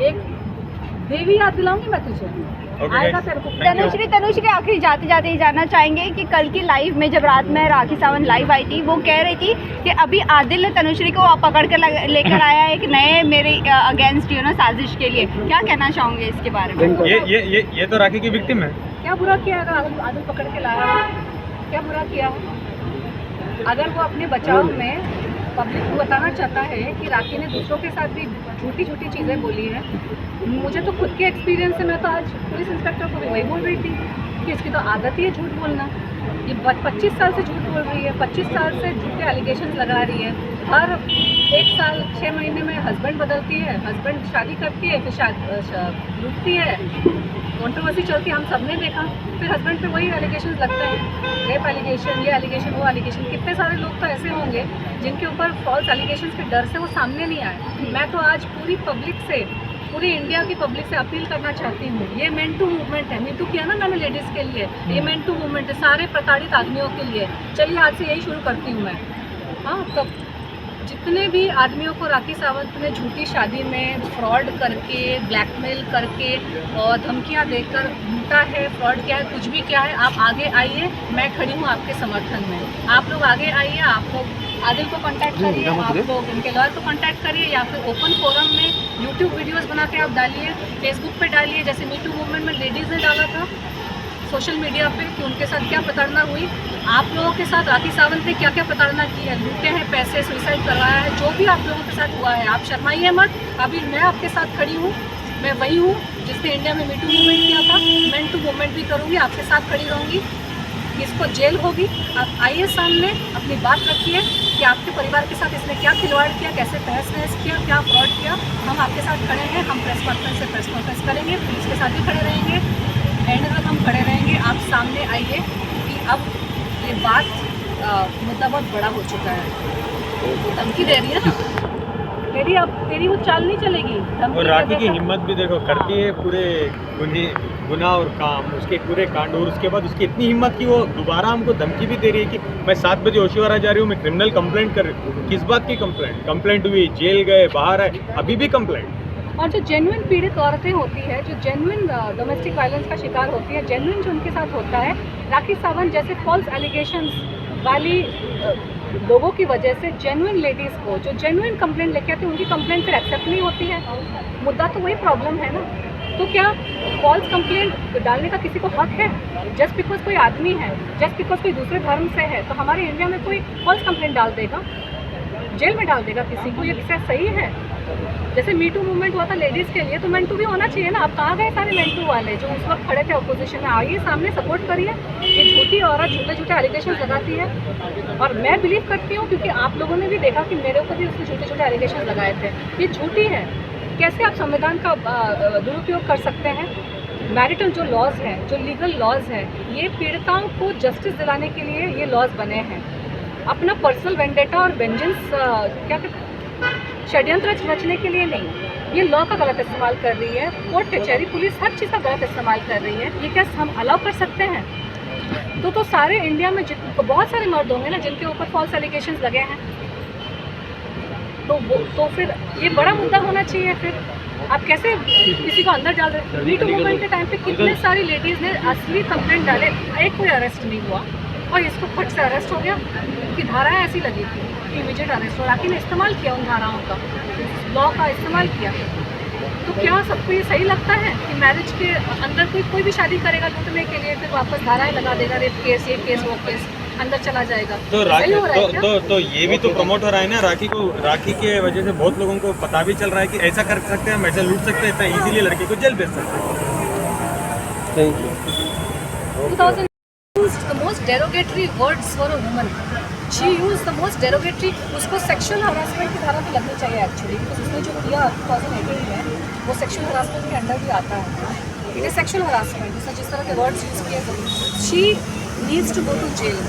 एक देवी याद दिलाऊंगी मैं तुझे, आएगा तेरे को। तनुश्री आखिरी जाते जाते ही जानना चाहेंगे कि कल की लाइव में जब रात में राखी सावंत लाइव आई थी, वो कह रही थी कि अभी आदिल ने तनुश्री को पकड़ कर लेकर आया है एक नए मेरे अगेंस्ट साजिश के लिए, क्या कहना चाहोगे इसके बारे में? ये तो राखी की विक्टिम है। क्या बुरा किया अगर आदिल पकड़ के लाया है? क्या बुरा किया? अगर वो अपने बचाव में पब्लिक को बताना चाहता है कि राखी ने दूसरों के साथ भी झूठी झूठी चीज़ें बोली हैं, मुझे तो खुद के एक्सपीरियंस से मैं तो आज पुलिस इंस्पेक्टर को भी वही बोल रही थी कि इसकी तो आदत ही है झूठ बोलना। ये 25 साल से झूठ बोल रही है, 25 साल से झूठे एलिगेशन लगा रही है। हर 1 साल 6 महीने में हस्बैंड बदलती है, हस्बैंड शादी करती है, फिर रुकती है, कंट्रोवर्सी चलती है, हम सब ने देखा। फिर हस्बैंड पे वही एलिगेशन लगते हैं, रेप एलिगेशन, ये एलिगेशन, वो एलिगेशन। कितने सारे लोग तो ऐसे होंगे जिनके ऊपर फॉल्स एलिगेशन के डर से वो सामने नहीं आए। मैं तो आज पूरी पब्लिक से, पूरी इंडिया की पब्लिक से अपील करना चाहती हूँ, ये मेन टू मूवमेंट है। मी टू किया ना मैंने लेडीज़ के लिए, ये मेन टू मूवमेंट है सारे प्रताड़ित आदमियों के लिए। चलिए आज से यही शुरू करती हूँ मैं। हाँ, तब जितने भी आदमियों को राखी सावंत ने झूठी शादी में फ्रॉड करके, ब्लैकमेल करके और धमकियां देकर लूटा है, फ्रॉड किया है, कुछ भी किया है, आप आगे आइए, मैं खड़ी हूँ आपके समर्थन में। आप लोग आगे आइए, आप लोग आदिल को कांटेक्ट करिए, आप लोग उनके लॉयर को कांटेक्ट करिए, या फिर ओपन फोरम में यूट्यूब वीडियोज़ बना के आप डालिए, फेसबुक पे डालिए, जैसे मी टू मूवमेंट में लेडीज़ ने डाला था सोशल मीडिया पे कि उनके साथ क्या प्रताड़ना हुई। आप लोगों के साथ राखी सावंत ने क्या क्या प्रताड़ना की है, लूटे हैं पैसे, सुसाइड करवाया है, जो भी आप लोगों के साथ हुआ है, आप शर्माइए मत। अभी मैं आपके साथ खड़ी हूँ, मैं वही हूँ जिसने इंडिया में मी टू मूवमेंट किया था, मेन टू मूवमेंट भी करूँगी, आपके साथ खड़ी रहूँगी। इसको जेल होगी, आप आइए सामने, अपनी बात रखिए कि आपके परिवार के साथ इसने क्या खिलवाड़ किया, कैसे तहस नहस किया, क्या फ्रॉड किया। हम आपके साथ खड़े हैं, हम प्रेस कॉन्फ्रेंस करेंगे, पुलिस के साथ भी खड़े रहेंगे, एंड तक हम खड़े रहेंगे। आप सामने आइए कि अब ये बात मुद्दा बहुत बड़ा हो चुका है। वो धमकी दे रही है ना, तेरी वो चाल नहीं चलेगी। और राखी की हिम्मत भी देखो, करती है पूरे गुनाह और काम, उसके पूरे कांड, और उसके बाद उसकी इतनी हिम्मत कि वो दोबारा हमको धमकी भी दे रही है कि मैं 7 बजे होशियारा जा रही हूँ, मैं क्रिमिनल कंप्लेंट कर रही हूँ। किस बात की कंप्लेंट हुई, जेल गए, बाहर आए, अभी भी कंप्लेंट। और जो जेन्युइन पीड़ित औरतें होती है, जो जेन्युइन डोमेस्टिक वायलेंस का शिकार होती है, जेन्युइन जो उनके साथ होता है, राखी सावंत जैसे फॉल्स एलिगेशंस वाली लोगों की वजह से जेन्युइन लेडीज़ को जो जेन्युइन कंप्लेंट लेके आती है, उनकी कंप्लेंट फिर एक्सेप्ट नहीं होती है। मुद्दा तो वही प्रॉब्लम है ना। तो क्या फॉल्स कंप्लेंट डालने का किसी को हक है? जस्ट बिकॉज कोई आदमी है, जस्ट बिकॉज कोई दूसरे धर्म से है, तो हमारे इंडिया में कोई फॉल्स कंप्लेंट डाल देगा, जेल में डाल देगा किसी को? ये क्या सही है? जैसे मी टू मूवमेंट हुआ था लेडीज़ के लिए, तो मेन टू भी होना चाहिए ना। अब कहाँ गए सारे मेन टू वाले जो उस वक्त खड़े थे अपोजिशन में? आइए सामने, सपोर्ट करिए। ये झूठी औरत झूठे एलिगेशन लगाती है, और मैं बिलीव करती हूँ क्योंकि आप लोगों ने भी देखा कि मेरे ऊपर भी उसने झूठे एलिगेशन लगाए थे। ये झूठी है। कैसे आप संविधान का दुरुपयोग कर सकते हैं? मैरिटल जो लॉज हैं, जो लीगल लॉज हैं, ये पीड़िताओं को जस्टिस दिलाने के लिए ये लॉज बने हैं। अपना पर्सनल वेंडेटा और वेंजेंस क्या षड्यंत्र रचने के लिए नहीं। ये लॉ का गलत इस्तेमाल कर रही है, कोर्ट कचहरी पुलिस हर चीज़ का गलत इस्तेमाल कर रही है। ये क्या हम अलाउ कर सकते हैं? तो सारे इंडिया में बहुत सारे मर्द होंगे ना जिनके ऊपर फॉल्स एलिगेशंस लगे हैं, तो फिर ये बड़ा मुद्दा होना चाहिए। फिर आप कैसे किसी को अंदर डाल रहे? मी टू मूवमेंट के टाइम पे कितने सारी लेडीज़ ने असली कंप्लेंट डाले, एक कोई अरेस्ट नहीं हुआ, और इसको फट से अरेस्ट हो गया कि धाराएं ऐसी लगी थी कि इमीडिएट अरेस्ट हो। राखी ने इस्तेमाल किया उन धाराओं का, लॉ का इस्तेमाल किया। तो क्या सबको ये सही लगता है कि मैरिज के अंदर कोई भी शादी करेगा लूटने के लिए, फिर वापस धाराएं लगा देगा, रेप केस, ये केस, वो केस, अंदर चला जाएगा? तो राखी तो ये भी तो प्रमोट हो रहा है ना। राखी के वजह से बहुत लोगों को पता भी चल रहा है कि ऐसा कर सकते हैं, ऐसा लूट सकते हैं, इतना इजीली लड़की को जेल भेज सकते हैं। Thank you. 2000 used the most derogatory words for a woman. She used the most derogatory, उसको सेक्सुअल हरासमेंट की धारा भी लगनी चाहिए एक्चुअली, बिकॉज उसने जो किया 2018 में वो सेक्सुअल हरासमेंट के अंडर भी आता है। It is sexual harassment. उसने जिस तरह के वर्ड्स यूज़ किए, she needs to go to jail.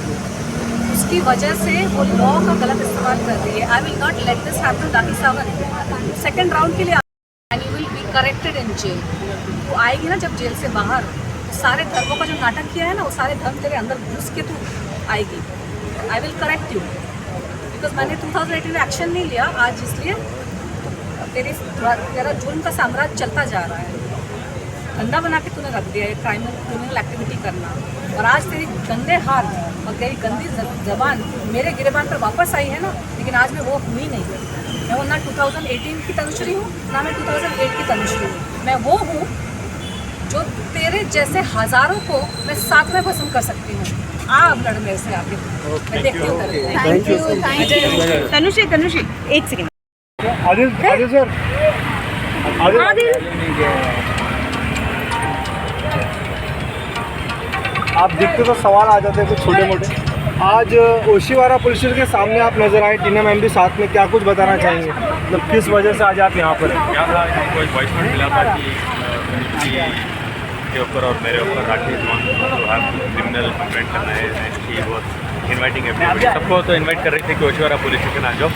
उसकी वजह से वो लॉ का गलत इस्तेमाल कर रही है। I will not let this happen Rakhi Sawant. Second round के लिए and you will be corrected in jail. वो आएगी ना जब जेल से बाहर, सारे धर्मों का जो नाटक किया है ना, वो सारे धर्म तेरे अंदर घुस के तू आएगी। I will correct you, because मैंने 2018 में एक्शन नहीं लिया आज, इसलिए तेरा जुर्म का साम्राज्य चलता जा रहा है। धंधा बना के तूने रख दिया, एक क्रिमिनल एक्टिविटी करना, और आज तेरी गंदे हाथ और तेरी गंदी जबान मेरे गिरेबान पर वापस आई है ना, लेकिन आज मैं वो हुई नहीं। मैं वो ना 2018 की तनुश्री हूँ, ना मैं 2008 की तनुश्री हूँ। मैं वो हूँ जो तेरे जैसे हज़ारों को मैं साथ में पसंद कर सकती हूँ। अब लड़ मेरे से आगे, मैं देखती हूँ। Thank you. तनुश्री एक सेकेंड। आदिल सर, आदिल आप देखते तो सवाल आ जाते हैं कुछ छोटे मोटे। आज ओशीवारा पुलिस स्टेशन के सामने आप नजर आए, टीना मैम भी साथ में, क्या कुछ बताना चाहेंगे? मतलब किस वजह से आज आप यहाँ पर हैं? क्या था, कोई वॉइस नोट मिला था कि के ऊपर और मेरे ऊपर राकेश क्रिमिनल कंप्लेंट करना है। शी वाज इनवाइटिंग एवरीबॉडी, सबको तो इनवाइट कर रही थी कि ओशीवारा पुलिस स्टेशन आ जाओ।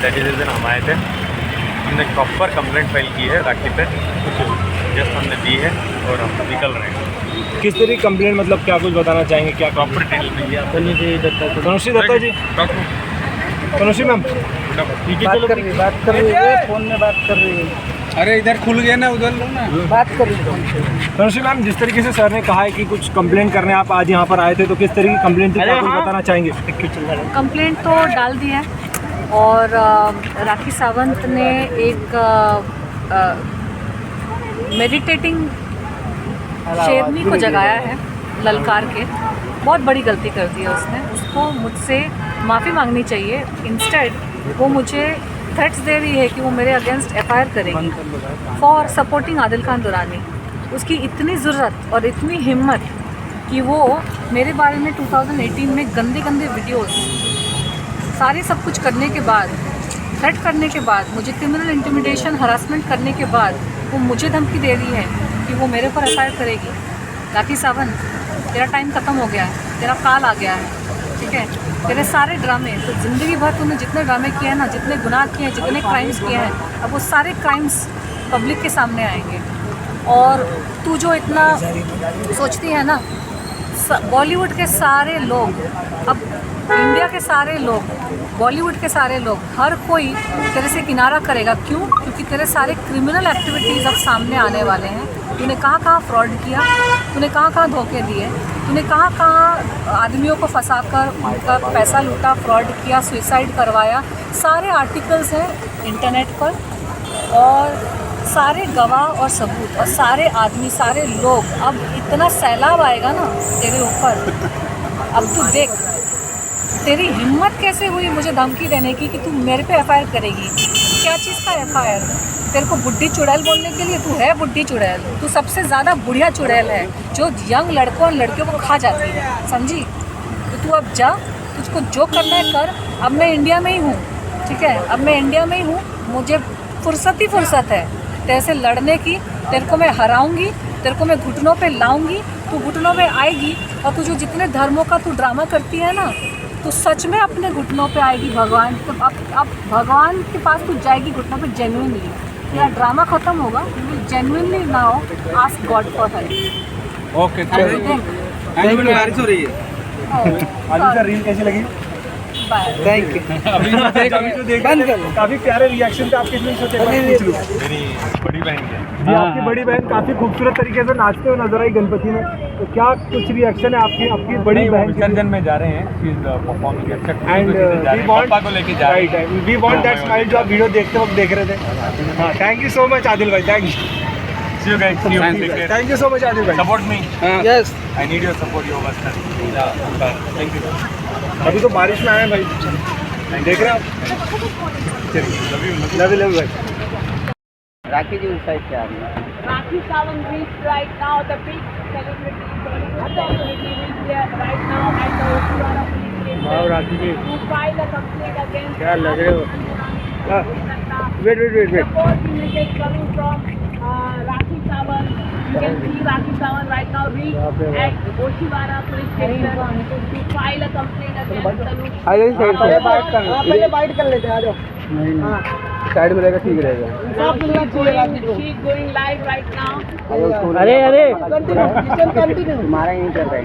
दैट इज रीजन हम आए थे। हमने प्रॉपर कंप्लेंट फाइल की है राखी पे, जस्ट हमने दी है और हम निकल रहे हैं। किस तरह की कंप्लेंट, मतलब क्या कुछ बताना चाहेंगे? क्या प्रॉपर डिटेल मिल गया। तनुश्री दत्ता जी, तनुश्री मैम बात कर रही है, फोन में बात कर रही है। अरे इधर खुल गया ना, उधर बात कर रही है। तनुश्री मैम, जिस तरीके से सर ने कहा है कि कुछ कंप्लेंट करने आप आज यहाँ पर आए थे, तो किस तरह की कंप्लेंट थी, क्या कुछ बताना चाहेंगे? कंप्लेंट तो डाल दी है, और राखी सावंत ने एक मेडिटेटिंग शेरनी को जगाया है ललकार के। बहुत बड़ी गलती कर दी है उसने, उसको मुझसे माफ़ी मांगनी चाहिए। इंस्टेड वो मुझे थ्रेट्स दे रही है कि वो मेरे अगेंस्ट FIR करेगी फॉर सपोर्टिंग आदिल खान दुरानी। उसकी इतनी ज़रूरत और इतनी हिम्मत कि वो मेरे बारे में 2018 में गंदे गंदे वीडियोस सारे सब कुछ करने के बाद, थ्रेट करने के बाद, मुझे क्रिमिनल इंटिमिडेशन हरासमेंट करने के बाद वो मुझे धमकी दे रही है कि वो मेरे पर FIR करेगी। राखी सावंत, तेरा टाइम ख़त्म हो गया है, तेरा काल आ गया है, ठीक है? तेरे सारे ड्रामे, तो ज़िंदगी भर तूने जितने ड्रामे किए हैं ना, जितने गुनाह किए हैं, जितने क्राइम्स किए हैं, अब वो सारे क्राइम्स पब्लिक के सामने आएंगे। और तू जो इतना सोचती है ना, बॉलीवुड के सारे लोग, अब इंडिया के सारे लोग, बॉलीवुड के सारे लोग, हर कोई तेरे से किनारा करेगा। क्यों? क्योंकि तेरे सारे क्रिमिनल एक्टिविटीज़ अब सामने आने वाले हैं। तूने कहाँ कहाँ फ्रॉड किया, तूने कहाँ कहाँ धोखे दिए, तूने कहाँ कहाँ आदमियों को फंसाकर उनका पैसा लूटा, फ्रॉड किया, सुसाइड करवाया। सारे आर्टिकल्स हैं इंटरनेट पर, और सारे गवाह और सबूत, और सारे आदमी, सारे लोग। अब इतना सैलाब आएगा ना तेरे ऊपर। अब तू देख, तेरी हिम्मत कैसे हुई मुझे धमकी देने की कि तू मेरे पे FIR करेगी। क्या चीज़ का FIR? तेरे को बुढ़ी चुड़ैल बोलने के लिए? तू है बुढ़ी चुड़ैल, तू सबसे ज़्यादा बुढ़िया चुड़ैल है जो यंग लड़कों और लड़कियों को खा जाती है, समझी? तो तू अब जा, तुझको जो करना है कर। अब मैं इंडिया में ही हूँ, ठीक है? अब मैं इंडिया में ही हूँ, मुझे फुर्सत ही फुर्सत है तेरे से लड़ने की। तेरे को मैं हराऊँगी, तेरे को मैं घुटनों पे लाऊंगी, तू घुटनों पे आएगी। और तू जो जितने धर्मों का तू ड्रामा करती है ना, तो सच में अपने घुटनों पे आएगी भगवान। तो अब भगवान के पास तू जाएगी घुटनों पे जेन्युइनली। तेरा ड्रामा खत्म होगा, you will genuinely now ask God for help. Okay, बारिश हो रही है। आज का रील कैसी लगी? Thank you. काफी प्यारे रिएक्शन थे आपके। मेरी बड़ी बहन है जी, आपकी बड़ी बहन काफी खूबसूरत तरीके से नाचते हुए नजर आई गणपति में, तो क्या कुछ रिएक्शन है आपकी बड़ी बहन? विसर्जन में जा रहे हैं, एंड पापा को लेके जा रहे हैं। वी वांट दैट स्माइल जो आप वीडियो देखते वक्त देख रहे थे। हाँ, thank you so much Adil भाई, thank you. See you guys. See you. Take care. Thank you so much Adil भाई। Support me. Yes. I need your support. Your work. Thank you. अभी तो बारिश में आए हैं भाई, देख रहे हैं आप? लव यू भाई। राखी जी उस साइड क्या है? Rakhi Sawant reached right now the big celebrity reached there right now at the Oshiwara police station. वाह राखी जी, To file a complaint against. क्या लग रहे हो? Wait. Support message coming from Rakhi Sawant. You can see Rakhi Sawant right now reached at Oshiwara police station to file a complaint against Tanush. पहले bite कर लेते हैं, आ जाओ। Side में रहेगा, ठीक रहेगा। Now she is going live right now. अरे तुम्हारा ही नहीं चल रहा है।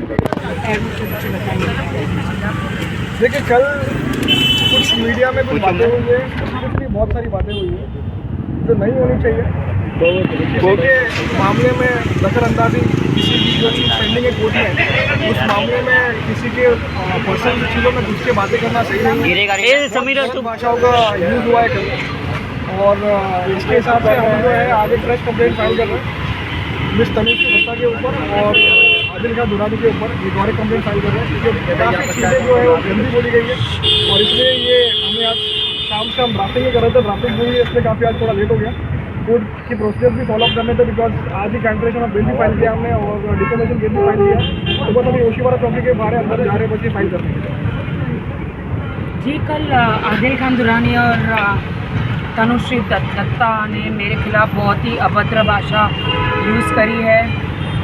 देखिए, कल कुछ मीडिया में कुछ बातें हुई है, बहुत सारी बातें हुई है जो नहीं होनी चाहिए। देखिए मामले में दखलअंदाजी किसी की जो चीज़ पेंडिंग है कोर्ट में, उस मामले में किसी के पर्सनल चीज़ों में घुस के बातें करना सही नहीं है। भाषाओं का यूज़ हुआ है कल, और इसके हिसाब से हम जो है आगे फ्रेश कंप्लेंट फाइल कर रहे हैं मिस तनुश्री दत्ता के ऊपर और आदिल खान दुरानी के ऊपर एक और कंप्लेंट फाइल कर रहे हैं, क्योंकि काफ़ी चीज़ें जो है वो गंदी बोली गई है, और इसलिए ये हमें आज शाम से हम ड्राफ्टिंग कर रहे थे, ड्राफ्टिंग हुई है, इसलिए काफ़ी आज थोड़ा लेट हो गया। कोर्ट की प्रोसीजर भी फॉलो अप करने थे, बिकॉज आज ही कैंसलेशन ऑफ बिल भी फाइल किया हमने और डिफेमेशन केस भी फाइल किया, तो बस अभी ओशीवाड़ा चौकी के बाहर अंदर जा रहे बच्चे फाइल करने जी। कल आदिल खान दुरानी और तनुश्री दत्ता ने मेरे खिलाफ बहुत ही अभद्र भाषा यूज़ करी है,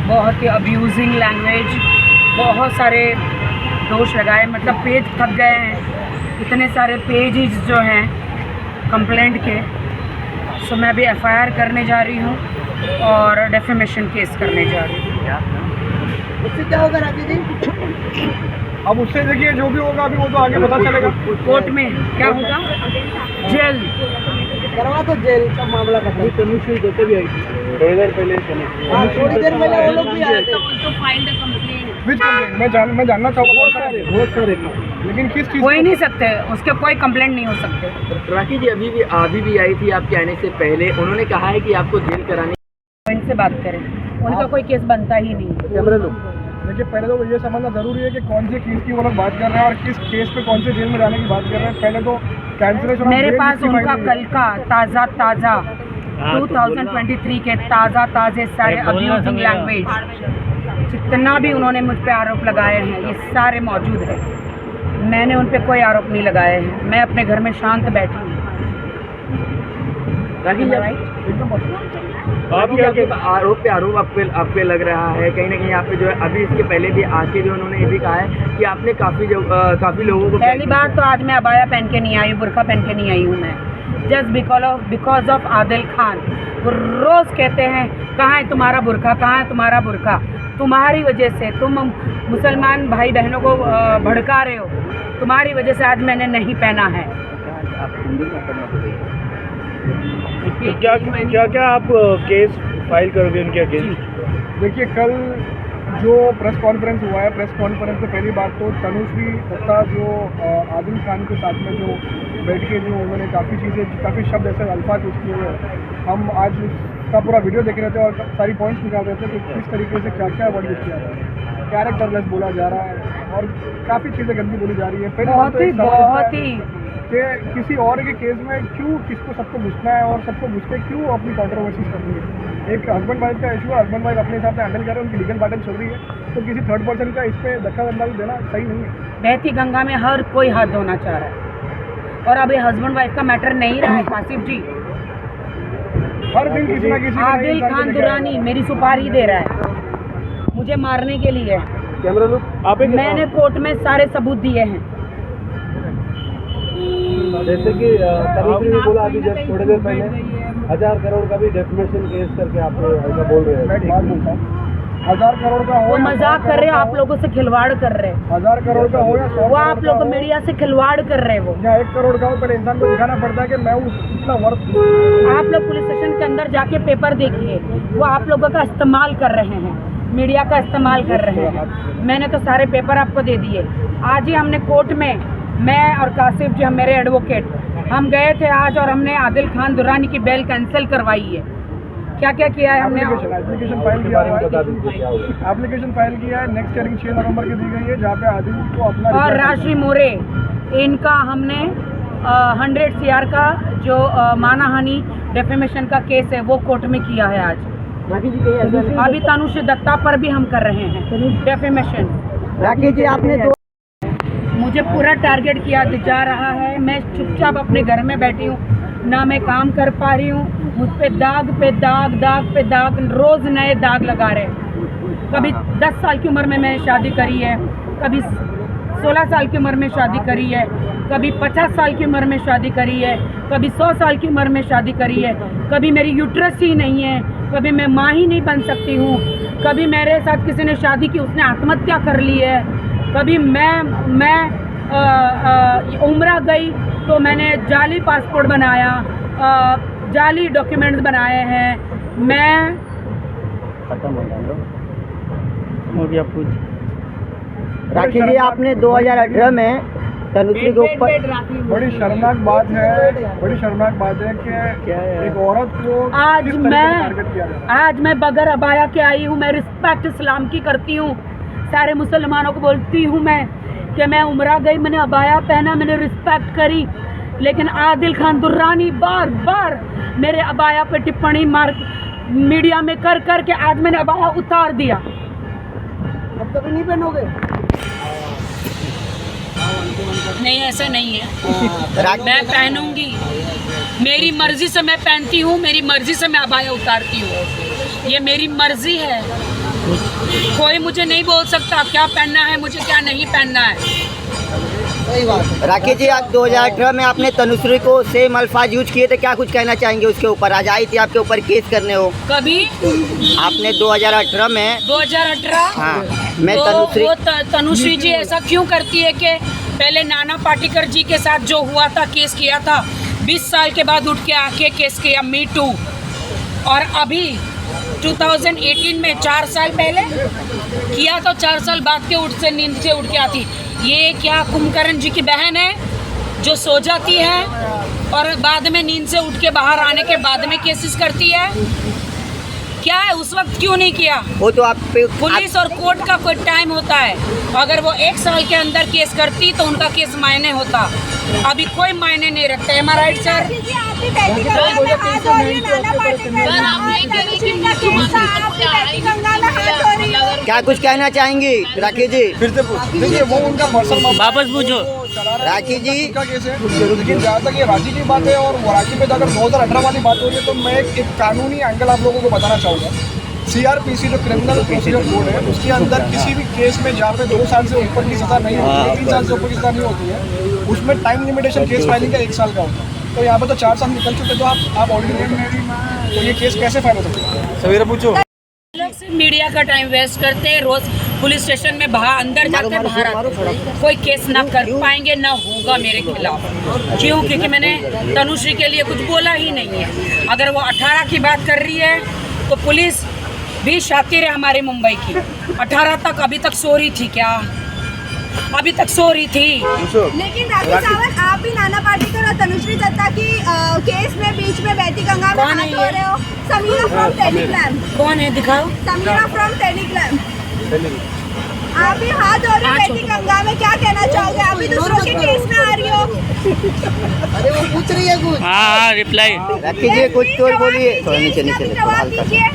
बहुत ही अब्यूजिंग लैंग्वेज, बहुत सारे दोष लगाए, मतलब पेज थक गए हैं, इतने सारे पेजेस जो हैं कंप्लेंट के। सो मैं भी एफआईआर करने जा रही हूँ और डेफेमेशन केस करने जा रही हूँ। उससे क्या होगा राखी जी? अब उससे देखिए जो भी होगा अभी वो तो आगे पता चलेगा। कोर्ट में क्या होगा? जेल करवा तो जेल का मामला खत्म। तनुश्री दत्ता भी आई थी थोड़ी देर पहले, थोड़ी देर पहले वो लोग भी आए थे। विच कंप्लेंट मैं जानना चाहूँगा। बहुत सारे लेकिन किस चीज़ हो ही नहीं सकते, उसके कोई कंप्लेंट नहीं हो सकते। राखी जी अभी भी आई थी आपके आने से पहले, उन्होंने कहा है कि आपको जेल कराने। इनसे बात करें, उनका कोई केस बनता ही नहीं। देखिए पहले तो ये समझना ज़रूरी है कि कौन से केस की वो लोग बात कर रहे हैं और किस केस पे कौन से जेल में जाने की बात कर रहे हैं। पहले तो कैंसलेशन मेरे पास उनका कल का ताज़ा 2023 के ताज़े सारे अब्यूजिंग लैंग्वेज, जितना भी उन्होंने मुझ पे आरोप लगाए हैं, ये सारे मौजूद है। मैंने उन पे कोई आरोप नहीं लगाए हैं, मैं अपने घर में शांत बैठी हूँ। आरोप पे आरोप आप पे लग रहा है, कहीं ना कहीं आप पे जो है अभी इसके पहले भी आके जो उन्होंने ये भी कहा है कि आपने काफ़ी लोगों को। पहली बात तो आज मैं अबाया पहन के नहीं आई हूँ, बुर्का पहन के नहीं आई हूँ मैं, just because of Adil Khan. वो रोज़ कहते हैं कहाँ है तुम्हारा बुर्का, कहाँ है तुम्हारा बुर्का। तुम्हारी वजह से तुम मुसलमान भाई बहनों को भड़का रहे हो, तुम्हारी वजह से आज मैंने नहीं पहना है। क्या आप केस फाइल करोगे उनके अगेंस्ट? देखिए कल जो प्रेस कॉन्फ्रेंस हुआ है, प्रेस कॉन्फ्रेंस में पहली बात तो तनुश्री दत्ता जो आदिल खान के साथ में जो बैठ के जो उन्होंने काफ़ी शब्द ऐसे अल्फाज यूज़ किए हुए, हम आज उसका पूरा वीडियो देख रहे थे और सारी पॉइंट्स निकाल रहे थे कि किस तरीके से क्या क्या वर्ड यूज़ किया जा रहा है, कैरेक्टरलेस बोला जा रहा है और काफ़ी चीज़ें गंदी बोली जा रही है। पहले बहुत ही कि किसी और के केस में क्यों किसको सबको घुसना है और सबको घुस के क्यों अपनी कॉन्ट्रोवर्सीज करनी है। एक हस्बैंड वाइफ का इशू है, हस्बैंड वाइफ अपने हिसाब से हैंडल कर रहे हैं, उनकी लीगल बैटल चल रही है, तो किसी थर्ड पर्सन का इस पर दखलअंदाजी देना सही नहीं है। बहती गंगा में हर कोई हाथ धोना चाह रहा है और अब ये हस्बैंड वाइफ का मैटर नहीं रहा है कासिफ जी। हर दिन किसी ना किसी आदिल खान दुरानी मेरी सुपारी दे रहा है मुझे मारने के लिए। मैंने कोर्ट में सारे सबूत दिए हैं। जैसे कि तनुश्री ने बोला अभी जब थोड़ी देर पहले 1000 करोड़ का भी डेफिमेशन केस करके आप ऐसा बोल रहे हैं। 1000 करोड़ का हो, वो मजाक कर रहे हैं, आप लोगों से खिलवाड़ कर रहे हैं। 1000 करोड़ का हो या 100 वो आप लोग मीडिया से खिलवाड़ कर रहे हैं। वो या 1 करोड़ का हो, पहले इंसान को दिखाना पड़ता है कि मैं उतना वर्थ। आप लोग पुलिस स्टेशन के अंदर जाके पेपर देखिए, वो आप लोगों का इस्तेमाल कर रहे हैं, मीडिया का इस्तेमाल कर रहे हैं। मैंने तो सारे पेपर आपको दे दिए। आज ही हमने कोर्ट में, मैं और कासिफ जी, हम मेरे एडवोकेट, हम गए थे आज और हमने आदिल खान दुरानी की बेल कैंसिल करवाई है। क्या क्या किया है हमने? एप्लीकेशन फाइल किया है, एप्लीकेशन फाइल किया है, नेक्स्ट हियरिंग 6 नवंबर की दी गई है, जहाँ पे आदिल को अपना। और राशि मोरे, इनका हमने 100 CR का जो मानहानि डेफेमेशन का केस है वो कोर्ट में किया है आज। अभी तनुश्री दत्ता पर भी हम कर रहे हैं डेफेमेशन। राखी जी आपने मुझे पूरा टारगेट किया जा रहा है, मैं चुपचाप अपने घर में बैठी हूँ, ना मैं काम कर पा रही हूँ। मुझ पे दाग पे दाग, दाग पे दाग, रोज़ नए दाग लगा रहे हैं। कभी 10 साल की उम्र में मैंने शादी करी है, कभी 16 साल की उम्र में शादी करी है, कभी 50 साल की उम्र में शादी करी है, कभी 100 साल की उम्र में शादी करी है, कभी मेरी यूट्रस ही नहीं है, कभी मैं माँ ही नहीं बन सकती हूँ, कभी मेरे साथ किसी ने शादी की उसने आत्महत्या कर ली है, कभी मैं उम्रा गई तो मैंने जाली पासपोर्ट बनाया, जाली डॉक्यूमेंट्स बनाए हैं, मैं खत्म हो गया पूछ। राखी जी, आपने 2018 में तनुश्री के ऊपर बड़ी शर्मनाक बात है कि एक औरत को आज किस तरीके से टारगेट किया जा रहा है। आज मैं बगैर अबाया के आई हूँ। मैं रिस्पेक्ट इस्लाम की करती हूँ। सारे मुसलमानों को बोलती हूँ मैं कि मैं उम्रा गई, मैंने अबाया पहना, मैंने रिस्पेक्ट करी। लेकिन आदिल खान दुर्रानी बार बार मेरे अबाया पे टिप्पणी मार मीडिया में कर कर के आज मैंने अबाया उतार दिया। अब कभी नहीं पहनोगे? नहीं, ऐसा नहीं है। मैं पहनूंगी, मेरी मर्जी से मैं पहनती हूँ, मेरी मर्जी से मैं अबाया उतारती हूँ। ये मेरी मर्जी है। कोई मुझे नहीं बोल सकता क्या पहनना है, मुझे क्या नहीं पहनना है। राखी जी, आप 2018 में आपने तनुश्री को सेम अल्फाज यूज किए थे, क्या कुछ कहना चाहेंगे उसके ऊपर? आज आई थी आपके ऊपर केस करने हो। कभी आपने 2018 में 2018 हाँ, मैं तो तनुश्री जी ऐसा क्यों करती है कि पहले नाना पाटेकर जी के साथ जो हुआ था, केस किया था, 20 साल के बाद उठ के आके केस किया मी टू, और अभी 2018 में 4 साल पहले किया तो 4 साल बाद के नींद से उठ के आती। ये क्या कुंभकर्ण जी की बहन है जो सो जाती है और बाद में नींद से उठ के बाहर आने के बाद में केसेस करती है? क्या है, उस वक्त क्यों नहीं किया? वो तो आप पुलिस और कोर्ट का कोई टाइम होता है। अगर वो 1 साल के अंदर केस करती तो उनका केस मायने होता। अभी कोई मायने नहीं रखता है। हमारा राइट सर? क्या कुछ कहना चाहेंगी राखी जी? फिर से देखिए, वो उनका पर्सनल वापस पूछो। राखी जी का केस है, लेकिन जहाँ तक ये राखी की बात है और राखी पे अगर 2018 वाली बात हो रही है तो मैं एक कानूनी एंगल आप लोगों को बताना चाहूँगा। CRPC जो क्रिमिनल प्रोसीजर कोड है, उसके अंदर किसी भी केस में जहाँ पे 2 साल से ऊपर की सज़ा नहीं होती है, 3 साल से ऊपर की सज़ा नहीं होती है, उसमें टाइम लिमिटेशन केस फाइलिंग का 1 साल का होता है। तो यहाँ पे तो 4 साल निकल चुके, तो आप ऑलरेडी, तो ये केस कैसे फाइल हो सकता है? सवेरे पूछो। लोग सिर्फ मीडिया का टाइम वेस्ट करते हैं। रोज पुलिस स्टेशन में बाहर अंदर जाते बाहर आते, कोई केस ना कर पाएंगे, ना होगा मेरे खिलाफ। क्यों? क्योंकि मैंने तनुश्री के लिए कुछ बोला ही नहीं है। अगर वो 18 की बात कर रही है तो पुलिस भी शातिर है हमारे मुंबई की। 18 तक अभी तक सो रही थी क्या? अभी तक सो रही थी। लेकिन राखी सावंत, आप भी नाना पाटेकर और तनुश्री दत्ता की केस में बीच में बहती गंगा में हाथ धो रहे हो। Sameera from Telegram. कौन है, दिखाओ। Sameera from Telegram. आप भी हाथ धो रहे हो बहती गंगा में, क्या कहना चाहोगे? आप भी दूसरों के केस में आ रही हो। अरे वो पूछ रही है कुछ। हाँ, रिप्लाई राखी जी कुछ तो बोलिए। थोड़ा नीचे जवाब दीजिए।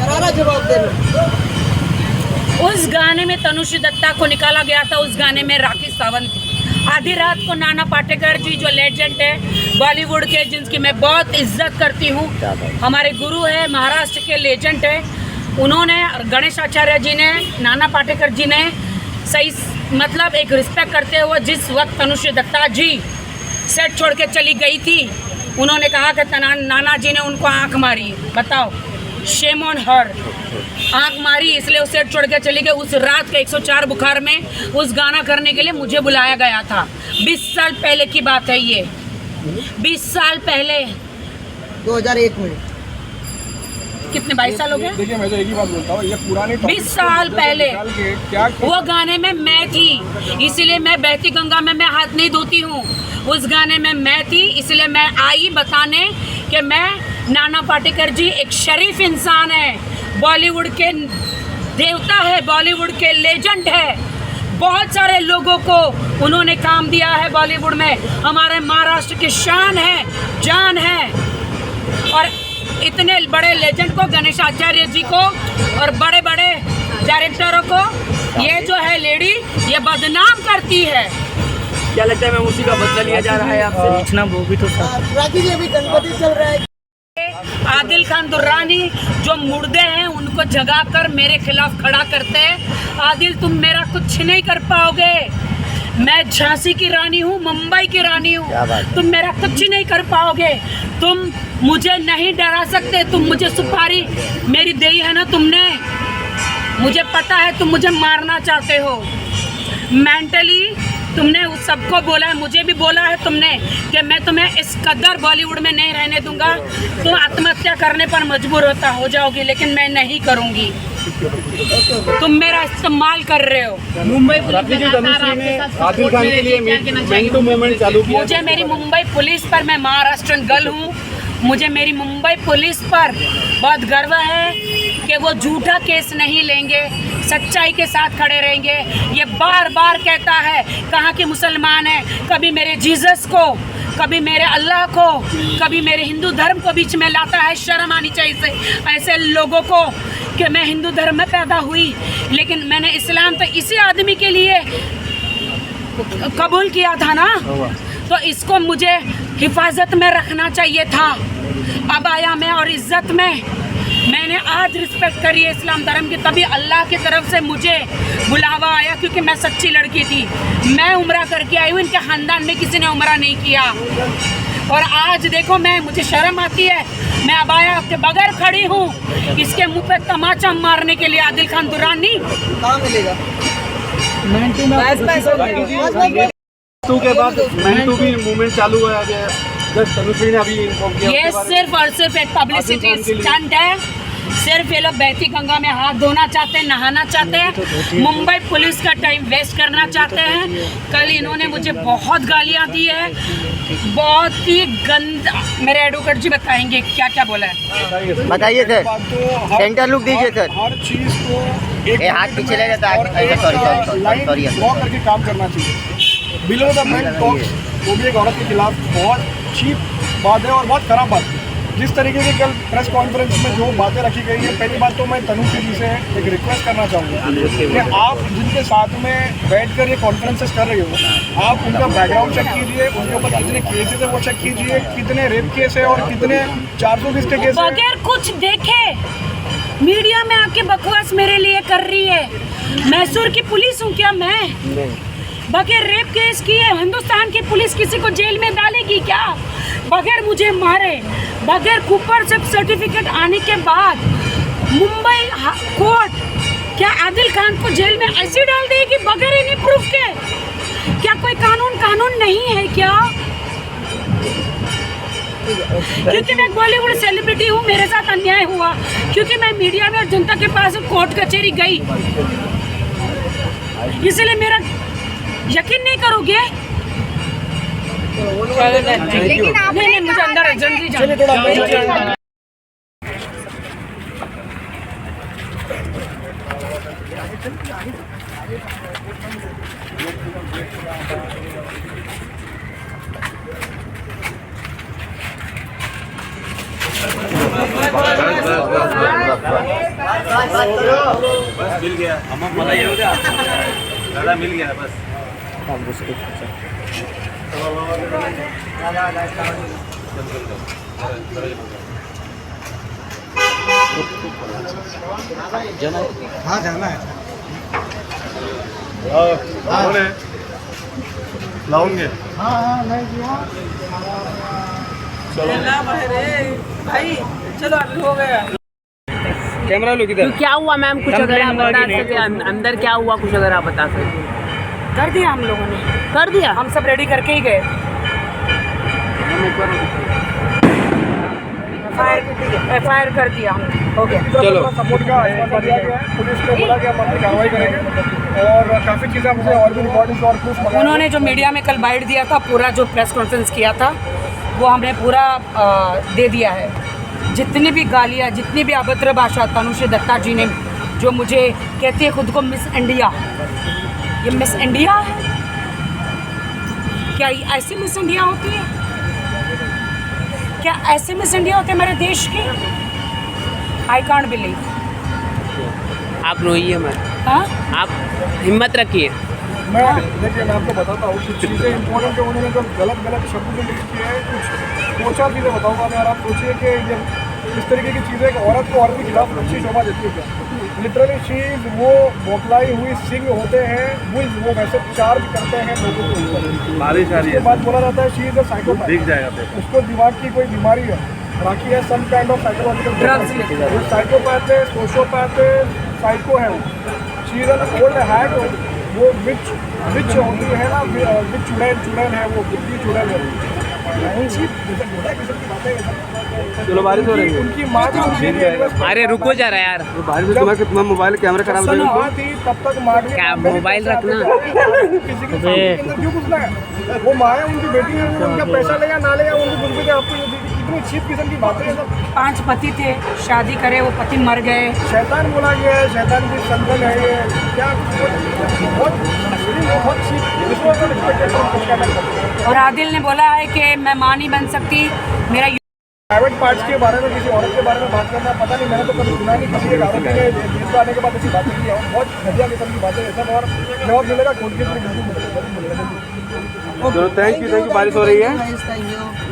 करारा जवाब दे दो। उस गाने में तनुश्री दत्ता को निकाला गया था, उस गाने में राखी सावंत थी। आधी रात को नाना पाटेकर जी जो लेजेंड है बॉलीवुड के, जिनकी मैं बहुत इज्जत करती हूँ, हमारे गुरु है, महाराष्ट्र के लेजेंड है, उन्होंने, गणेश आचार्य जी ने, नाना पाटेकर जी ने सही मतलब एक रिस्पेक्ट करते हुए जिस वक्त तनुश्री दत्ता जी सेट छोड़ के चली गई थी, उन्होंने कहा कि नाना जी ने उनको आंख मारी। बताओ, शेम ऑन हर। आंख मारी इसलिए उस सेट छोड़ के चली गई। उस रात के 104 बुखार में उस गाना करने के लिए मुझे बुलाया गया था। 20 साल पहले की बात है ये, 20 साल पहले, 2001 में। कितने 22 साल हो गए? देखिए, मैं तो एक ही बात बोलता हूँ, ये पुरानी 20 साल पहले क्या वो गाने में मैं थी, इसीलिए मैं बहती गंगा में मैं हाथ नहीं धोती हूँ। उस गाने में मैं थी, इसलिए मैं आई बताने कि मैं, नाना पाटेकर जी एक शरीफ इंसान है, बॉलीवुड के देवता है, बॉलीवुड के लेजेंड है। बहुत सारे लोगों को उन्होंने काम दिया है बॉलीवुड में। हमारे महाराष्ट्र की शान है, जान है। और इतने बड़े लेजेंड को, गणेश आचार्य जी को और बड़े बड़े डायरेक्टरों को ये जो है लेडी, ये बदनाम करती है। क्या लगता है मैम उसी का बदला लिया जा रहा है आपसे? पूछना वो भी तो था। राखी जी, अभी गणपति चल रहा है। आदिल खान दुर्रानी जो मुर्दे हैं उनको जगाकर मेरे खिलाफ खड़ा करते हैं। आदिल, तुम मेरा कुछ नहीं कर पाओगे। मैं झांसी की रानी हूँ, मुंबई की रानी हूँ, तुम मेरा कुछ नहीं कर पाओगे। तुम मुझे नहीं डरा सकते। तुम मुझे सुपारी मेरी दी है ना तुमने, मुझे पता है तुम मुझे मारना चाहते हो। मेंटली तुमने उस सबको बोला है, मुझे भी बोला है तुमने कि मैं तुम्हें इस कदर बॉलीवुड में नहीं रहने दूंगा, तुम आत्महत्या करने पर मजबूर हो जाओगी, लेकिन मैं नहीं करूंगी। तुम मेरा इस्तेमाल कर रहे हो। मुंबई पुलिस ने आदिल खान के लिए मैंटू मूवमेंट चालू किया। मुझे मेरी मुंबई पुलिस पर, मैं महाराष्ट्रन गर्ल हूँ, मुझे मेरी मुंबई पुलिस पर बहुत गर्व है कि वो झूठा केस नहीं लेंगे, सच्चाई के साथ खड़े रहेंगे। ये बार बार कहता है कहाँ के मुसलमान हैं, कभी मेरे जीसस को, कभी मेरे अल्लाह को, कभी मेरे हिंदू धर्म को बीच में लाता है। शर्म आनी चाहिए ऐसे लोगों को कि मैं हिंदू धर्म में पैदा हुई, लेकिन मैंने इस्लाम तो इसी आदमी के लिए कबूल किया था ना, तो इसको मुझे हिफाजत में रखना चाहिए था। अब आया मैं और इज्जत में, मैंने आज रिस्पेक्ट करी है इस्लाम धर्म की, तभी अल्लाह की तरफ से मुझे बुलावा आया, क्योंकि मैं सच्ची लड़की थी। मैं उम्रा करके आई हूँ, इनके ख़ानदान में किसी ने उम्रा नहीं किया। और आज देखो मुझे शर्म आती है, मैं अबाया के बगैर खड़ी हूँ, इसके मुंह पे तमाचा मारने के लिए आदिल खान दुरानी कहाँ मिलेगा? मैंटू के बाद मैंटू भी मूवमेंट चालू हुआ है, जब तनुश्री ने अभी इन्फॉर्म किया। ये सिर्फ और सिर्फ एक पब्लिसिटी स्टंट है। सिर्फ ये लोग बहती गंगा में हाथ धोना चाहते हैं, नहाना चाहते हैं, मुंबई पुलिस का टाइम वेस्ट करना चाहते हैं। कल इन्होंने मुझे बहुत गालियां दी है, बहुत ही गंदा। मेरे एडवोकेट जी बताएंगे क्या क्या बोला है। बताइए सर, सेंटर लुक दीजिए सर। हर चीज को एक हाथ पीछे ले जाता है, सॉरी ड्रॉ करके काम करना चाहिए। बिलो द बेल्ट टॉक्स, वो भी एक औरत के खिलाफ बहुत चीप बात है और बहुत खराब बात है। जिस तरीके की कल प्रेस कॉन्फ्रेंस में जो बातें रखी गई है, पहली बात तो मैं तनुश्री जी से एक रिक्वेस्ट करना चाहूँगा कि आप जिनके साथ में बैठकर ये कॉन्फ्रेंसेस कर रही हो, आप उनका बैकग्राउंड चेक कीजिए, उनके ऊपर कितने केसेस है वो चेक कीजिए, कितने रेप केस है और कितने 420 के केस है। बगैर कुछ देखे मीडिया में आके बकवास मेरे लिए कर रही है। मैसूर की पुलिस हूँ क्या मैं? बगैर रेप केस किए हिंदुस्तान की पुलिस किसी को जेल में डालेगी क्या? बगैर मुझे मारे, बगैर कूपर से सर्टिफिकेट आने के बाद मुंबई कोर्ट क्या आदिल खान को जेल में ऐसे डाल देगी बगैर इन्हीं प्रूफ के? क्या कोई कानून नहीं है क्या? क्योंकि मैं बॉलीवुड सेलिब्रिटी हूँ, मेरे साथ अन्याय हुआ, क्योंकि मैं मीडिया में और जनता के पास कोर्ट कचहरी गई, इसलिए मेरा यकीन नहीं करोगे। लेकिन आप नहीं, मुझे अंदर जल्दी जाना। मिल गया, मला येऊ द्या दादा, मिल गया बस। हाँ जाना है, कौन है लाऊंगे? हाँ मैं चलो भाई चलो अभी हो गया। कैमरा लो किधर? तो क्या हुआ मैम, कुछ अगर आप बता सके अंदर क्या हुआ, कुछ अगर आप बता सके। कर दिया हम लोगों ने, कर दिया, हम सब रेडी करके ही गए। FIR कर दिया हमने, हो गया। चलो सपोर्ट का आश्वासन दिया गया है, पुलिस को बोला कि हम अपनी कार्रवाई करेंगे और काफ़ी चीज़ें मुझे और भी इम्पोर्टेंट और प्रूफ मंगाए। उन्होंने जो मीडिया में कल बाइट दिया था, पूरा जो प्रेस कॉन्फ्रेंस किया था, वो हमने पूरा दे दिया है। जितनी भी गालियाँ, जितनी भी अभद्र भाषा तनुश्री दत्ता जी ने, जो मुझे कहती है खुद को मिस इंडिया, ये मिस इंडिया है क्या? ऐसी मिस इंडिया होती है क्या? ऐसे मिस इंडिया होते हैं मेरे देश की? I can't believe. आप रोइए मत, हाँ आप हिम्मत रखिए। मैं देखिए, मैं आपको बताता हूँ कुछ चीज़ें इंपॉर्टेंट है। उन्होंने जो गलत शब्द जो यूज़ किया है, कुछ 2-4 चीज़ें बताऊँगा मैं, और आप सोचिए कि ये इस तरीके की चीज़ें एक औरत को औरत के खिलाफ अच्छी शोभा देती है क्या? लिटरली चीज़ वो बोतलाई हुई सिंह होते हैं, वो वैसे चार्ज करते हैं लोगों के ऊपर। बारिश आ रही है, उसके बाद बोला जाता है शी इज़ अ साइकोपैथ, दिख जाएगा, उसको दिमाग की कोई बीमारी है, राखी है, some kind of psychological drugs. Psychopath है, सोशियोपैथ है, साइको है, she is an old hag वो विच होती है ना, विच चुड़ैल है, वो बुद्धि चुड़ैल है। चलो बारिश हो रही है। उनकी माँ अरे रुको जा रहा है यार, बारिश में तुम्हारा मोबाइल कैमरा खराब हो जाएगा। थी तब तक माँ क्या मोबाइल रखना। किसी के क्यों घुसना है? वो माँ है, उनकी बेटी है, वो उनका पैसा ले या ना ले, उनको कुछ भी आपको इतनी चीप किस्म की बातें हैं सब। 5 पति थे, शादी करे, वो पति मर गए। शैतान बोला गया है, शैतान की संतान है ये, क्या बहुत चीप। और आदिल ने बोला है कि मैं माँ नहीं बन सकती, मेरा प्राइवेट पार्ट्स के बारे में, किसी औरत के बारे में बात करना, पता नहीं, मैंने तो कभी सुना नहीं किसी एक औरत ने जीत आने के बाद ऐसी बातें की है। बहुत घटिया किस्म की बातें हैं सब, और जवाब मिलेगा खोल के चलो थैंक यू, बारिश हो रही है।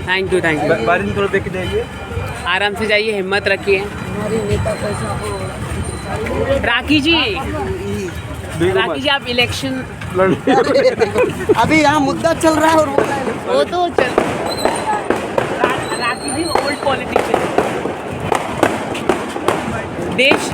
थैंक यू बारिश में थोड़ा देख के जाइए, आराम से जाइए, हिम्मत रखिए। राखी जी आप इलेक्शन अभी यहाँ मुद्दा चल रहा है और वो तो चल। राखी जी ओल्ड पॉलिटिशियन, देश